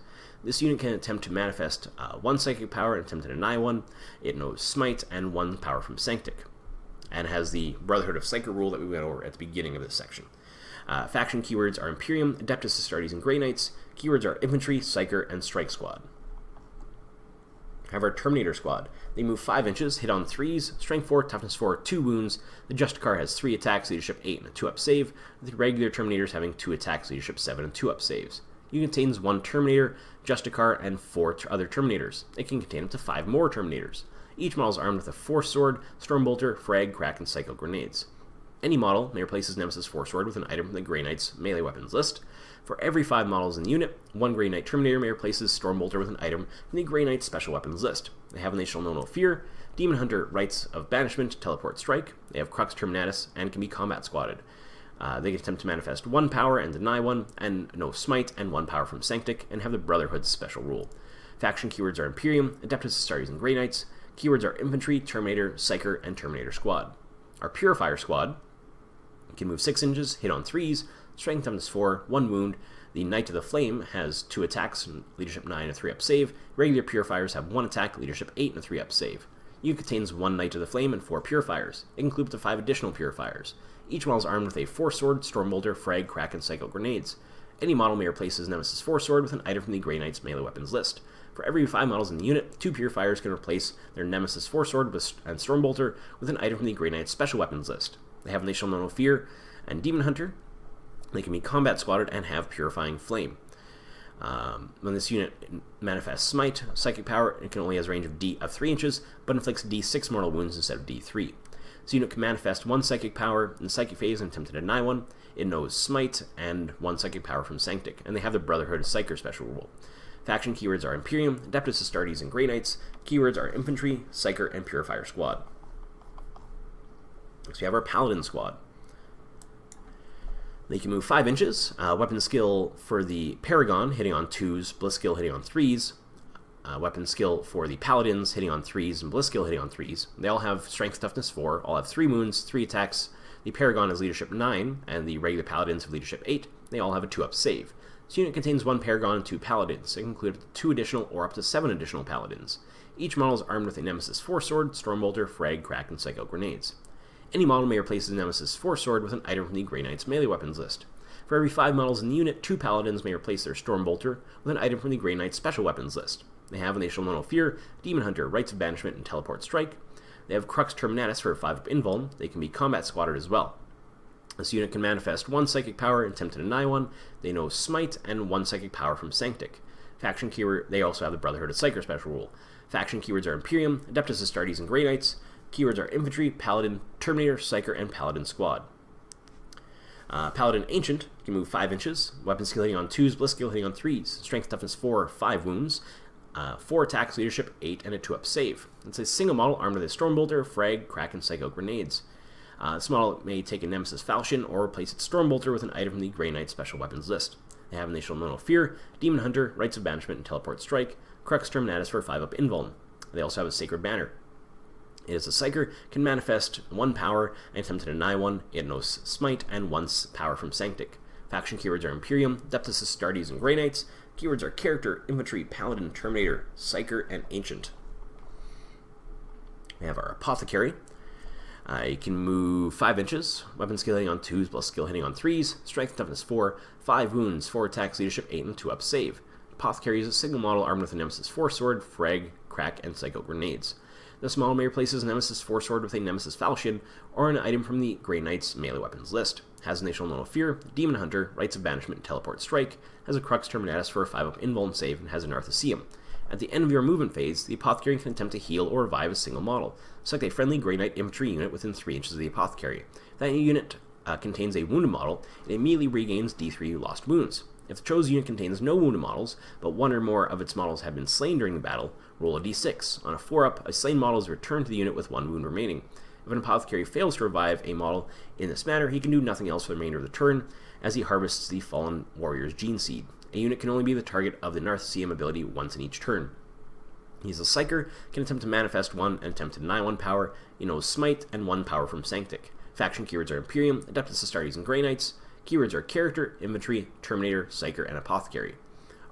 This unit can attempt to manifest 1 psychic power and attempt to deny 1. It knows Smite and 1 power from Sanctic, and has the Brotherhood of Psyker rule that we went over at the beginning of this section. Faction keywords are Imperium, Adeptus Astartes, and Grey Knights. Keywords are Infantry, Psyker, and Strike Squad. Have our Terminator Squad. They move 5 inches, hit on 3s, Strength 4, Toughness 4, 2 wounds. The Justicar has 3 attacks, Leadership 8, and a 2-up save, with the regular Terminators having 2 attacks, Leadership 7, and 2-up saves. It contains 1 Terminator, Justicar, and 4 other Terminators. It can contain up to 5 more Terminators. Each model is armed with a Force Sword, Stormbolter, Frag, Crack, and Psycho Grenades. Any model may replace his Nemesis Force Sword with an item from the Grey Knight's melee weapons list. For every 5 models in the unit, one Grey Knight Terminator may replace his Stormbolter with an item from the Grey Knight's special weapons list. They have, and they shall know no fear, Demon Hunter, Rites of Banishment, Teleport Strike. They have Crux Terminatus and can be combat squatted. They can attempt to manifest 1 power and deny 1, and no smite, and 1 power from Sanctic, and have the Brotherhood's special rule. Faction keywords are Imperium, Adeptus Astartes, and Grey Knights. Keywords are Infantry, Terminator, Psyker, and Terminator Squad. Our Purifier Squad can move 6 inches, hit on 3s, strength toughness 4, 1 wound. The Knight of the Flame has 2 attacks, leadership 9, and a 3-up save. Regular Purifiers have 1 attack, leadership 8, and a 3-up save. Unit contains 1 Knight of the Flame and 4 Purifiers. It can include up to 5 additional Purifiers. Each model is armed with a Force Sword, Stormbolter, Frag, Crack, and Psycho Grenades. Any model may replace his Nemesis Force Sword with an item from the Grey Knight's melee weapons list. For every 5 models in the unit, 2 Purifiers can replace their Nemesis Force Sword and Stormbolter with an item from the Grey Knight's special weapons list. They have, and they shall know no fear, and Demon Hunter. They can be combat squatted and have Purifying Flame. When this unit manifests Smite, Psychic Power, it can only has a range of 3 inches, but inflicts D6 mortal wounds instead of D3. This unit can manifest 1 Psychic Power in the Psychic phase and attempt to deny 1. It knows Smite and 1 Psychic Power from Sanctic, and they have the Brotherhood Psyker special rule. Faction keywords are Imperium, Adeptus Astartes, and Grey Knights. Keywords are Infantry, Psyker, and Purifier Squad. So we have our Paladin Squad. They can move 5 inches. Weapon skill for the Paragon, hitting on 2s, Bliss skill hitting on 3s. Weapon skill for the Paladins, hitting on 3s, and Bliss skill hitting on 3s. They all have Strength Toughness 4, all have 3 wounds, 3 attacks. The Paragon has Leadership 9, and the regular Paladins have Leadership 8. They all have a 2-up save. This unit contains 1 Paragon and 2 Paladins. It can include 2 additional or up to 7 additional Paladins. Each model is armed with a Nemesis Force Sword, Stormbolter, Frag, Crack, and Psycho Grenades. Any model may replace his Nemesis Force Sword with an item from the Grey Knight's melee weapons list. For every 5 models in the unit, 2 Paladins may replace their Stormbolter with an item from the Grey Knight's special weapons list. They have, and they shall know no fear, Demon Hunter, Rites of Banishment, and Teleport Strike. They have Crux Terminatus for a 5-up invuln. They can be combat squatted as well. This unit can manifest 1 Psychic Power and attempt to deny 1. They know Smite and 1 Psychic Power from Sanctic. Faction keyword, they also have the Brotherhood of Psyker special rule. Faction keywords are Imperium, Adeptus Astartes, and Grey Knights. Keywords are Infantry, Paladin, Terminator, Psyker, and Paladin Squad. Paladin Ancient can move 5 inches. Weapon skill hitting on 2s, Bliss skill hitting on 3s. Strength Toughness 4, 5 wounds. 4 attacks, Leadership 8, and a 2-up save. It's a single model armed with a Stormbolter, Frag, Crack, and Psycho Grenades. This model may take a Nemesis Falchion or replace its Stormbolter with an item from the Grey Knight special weapons list. They have, and they shall know no fear, Demon Hunter, Rites of Banishment, and Teleport Strike. Crux Terminatus for a 5-up invuln. They also have a Sacred Banner. It is a Psyker, can manifest 1 power and attempt to deny 1. It knows Smite and 1 power from Sanctic. Faction keywords are Imperium, Adeptus Astartes, and Grey Knights. Keywords are Character, Infantry, Paladin, Terminator, Psyker, and Ancient. We have our Apothecary. It can move 5 inches. Weapon skill hitting on 2s, plus skill hitting on 3s. Strength Toughness 4, 5 wounds, 4 attacks, Leadership 8, and a 2-up save. Apothecary is a single model armed with a Nemesis Force Sword, Frag, Crack, and Psycho Grenades. This model may replace his Nemesis Force Sword with a Nemesis Falchion or an item from the Grey Knight's melee weapons list. Has, and they shall know no fear, Demon Hunter, Rites of Banishment, and Teleport Strike. Has a Crux Terminatus for a 5-up invuln save and has an Artheseum. At the end of your movement phase, the Apothecary can attempt to heal or revive a single model. Select a friendly Grey Knight infantry unit within 3 inches of the Apothecary. If that unit contains a wounded model, it immediately regains D3 lost wounds. If the chosen unit contains no wounded models, but 1 or more of its models have been slain during the battle, roll a d6. On a 4-up, a slain model is returned to the unit with 1 wound remaining. If an Apothecary fails to revive a model in this manner, he can do nothing else for the remainder of the turn, as he harvests the fallen warrior's gene seed. A unit can only be the target of the Nartheseum ability once in each turn. He's a Psyker, can attempt to manifest 1 and attempt to deny 1 power. He knows Smite and 1 power from Sanctic. Faction keywords are Imperium, Adeptus Astartes, and Grey Knights. Keywords are Character, Infantry, Terminator, Psyker, and Apothecary.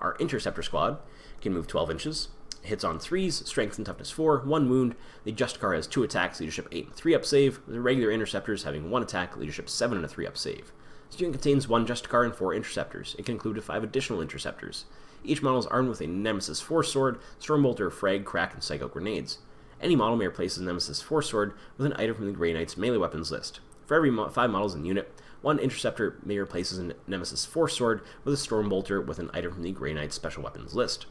Our Interceptor Squad can move 12 inches. Hits on 3s, Strength and Toughness 4, 1 wound. The Justicar has 2 attacks, Leadership 8, and a 3-up save. The regular Interceptors having 1 attack, Leadership 7, and a 3-up save. This unit contains 1 Justicar and 4 Interceptors. It can include 5 additional Interceptors. Each model is armed with a Nemesis Force Sword, Stormbolter, Frag, Crack, and Psycho Grenades. Any model may replace his Nemesis Force Sword with an item from the Grey Knight's melee weapons list. For every 5 models in the unit, 1 Interceptor may replace his Nemesis Force Sword with a Stormbolter with an item from the Grey Knight's special weapons list.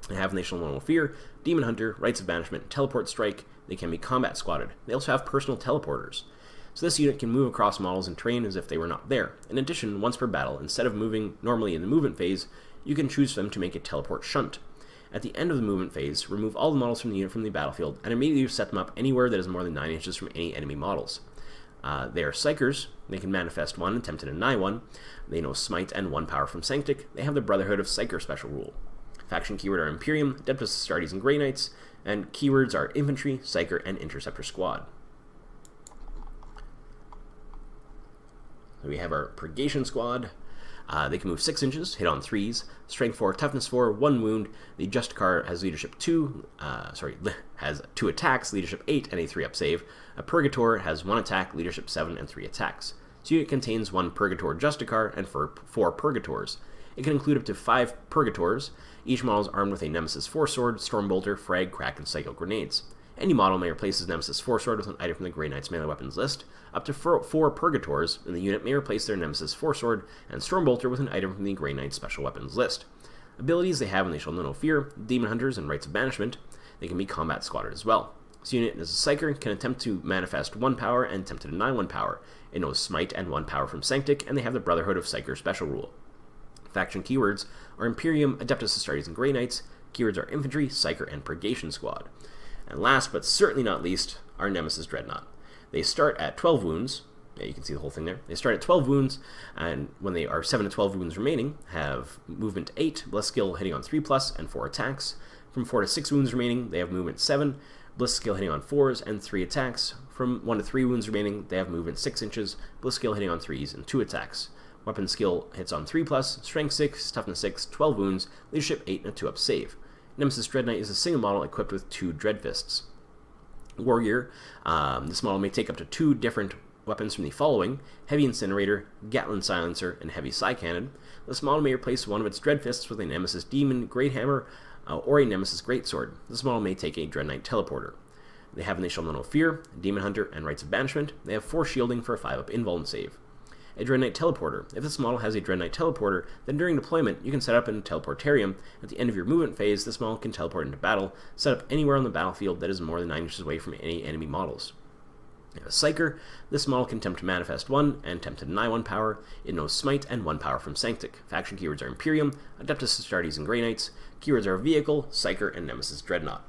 They have National Normal Fear, Demon Hunter, Rites of Banishment, Teleport Strike. They can be combat squatted. They also have personal teleporters. So this unit can move across models and terrain as if they were not there. In addition, once per battle, instead of moving normally in the movement phase, you can choose them to make a teleport shunt. At the end of the movement phase, remove all the models from the unit from the battlefield and immediately set them up anywhere that is more than 9 inches from any enemy models. They are Psychers. They can manifest 1 and attempt to deny 1. They know Smite and 1 power from Sanctic. They have the Brotherhood of Psyker special rule. Faction keyword are Imperium, Adeptus Astartes, and Grey Knights, and keywords are Infantry, Psyker, and Interceptor Squad. So we have our Purgation Squad. They can move 6 inches, hit on 3s, Strength 4, Toughness 4, 1 wound. The Justicar has Leadership 2, has 2 attacks, Leadership 8, and a 3-up save. A Purgator has 1 attack, Leadership 7, and 3 attacks. This unit contains 1 Purgator Justicar and 4 Purgators. It can include up to 5 Purgators. Each model is armed with a Nemesis 4-sword, Stormbolter, Frag, Crack, and Psycho Grenades. Any model may replace his Nemesis 4-sword with an item from the Grey Knight's melee weapons list. Up to 4 Purgators in the unit may replace their Nemesis 4-sword and Stormbolter with an item from the Grey Knight's special weapons list. Abilities they have when they shall know no fear, Demon Hunters, and Rites of Banishment. They can be combat squatted as well. This unit is a Psyker, can attempt to manifest 1 power and attempt to deny 1 power. It knows Smite and 1 power from Sanctic, and they have the Brotherhood of Psyker special rule. Faction keywords are Imperium, Adeptus Astartes, and Grey Knights. Keywords are Infantry, Psyker, and Purgation Squad. And last but certainly not least, our Nemesis Dreadnought. They start at 12 wounds. Yeah, you can see the whole thing there. They start at 12 wounds, and when they are 7 to 12 wounds remaining, have movement 8, Bliss skill hitting on 3+, and 4 attacks. From 4 to 6 wounds remaining, they have movement 7, Bliss skill hitting on 4s, and 3 attacks. From 1 to 3 wounds remaining, they have movement 6 inches, Bliss skill hitting on 3s, and 2 attacks. Weapon skill hits on 3+, Strength 6, Toughness 6, 12 wounds, Leadership 8, and a 2-up save. Nemesis Dreadknight is a single model equipped with 2 Dreadfists. Wargear, this model may take up to 2 different weapons from the following: Heavy Incinerator, Gatlin Silencer, and Heavy Psy Cannon. This model may replace one of its Dreadfists with a Nemesis Demon Great Hammer or a Nemesis Greatsword. This model may take a Dreadnought Teleporter. They have Initial No Fear, Demon Hunter, and Rites of Banishment. They have 4 shielding for a 5-up invuln save. A Dreadnought Teleporter. If this model has a Dreadnought Teleporter, then during deployment, you can set up in Teleportarium. At the end of your movement phase, this model can teleport into battle, set up anywhere on the battlefield that is more than 9 inches away from any enemy models. You have a Psyker. This model can attempt to manifest 1 and attempt to deny 1 power. It knows Smite and 1 power from Sanctic. Faction keywords are Imperium, Adeptus Astartes, and Grey Knights. Keywords are Vehicle, Psyker, and Nemesis Dreadnought.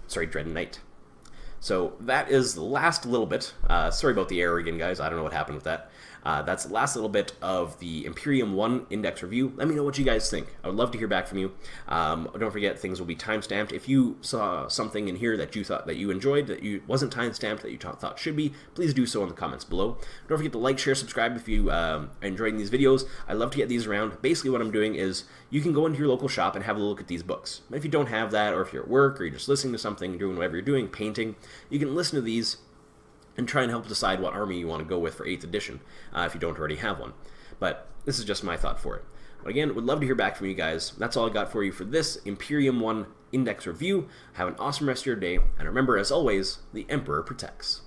Dreadnought. So that is the last little bit. Sorry about the error again, guys. I don't know what happened with that. That's the last little bit of the Imperium 1 Index review. Let me know what you guys think. I would love to hear back from you. Don't forget, things will be timestamped. If you saw something in here that you thought that you enjoyed, that you wasn't timestamped, that you thought should be, please do so in the comments below. Don't forget to like, share, subscribe if you are enjoying these videos. I love to get these around. Basically what I'm doing is you can go into your local shop and have a look at these books. If you don't have that, or if you're at work, or you're just listening to something, doing whatever you're doing, painting, you can listen to these and try and help decide what army you want to go with for 8th edition, if you don't already have one. But this is just my thought for it. But again, would love to hear back from you guys. That's all I got for you for this Imperium 1 Index review. Have an awesome rest of your day, and remember, as always, the Emperor protects.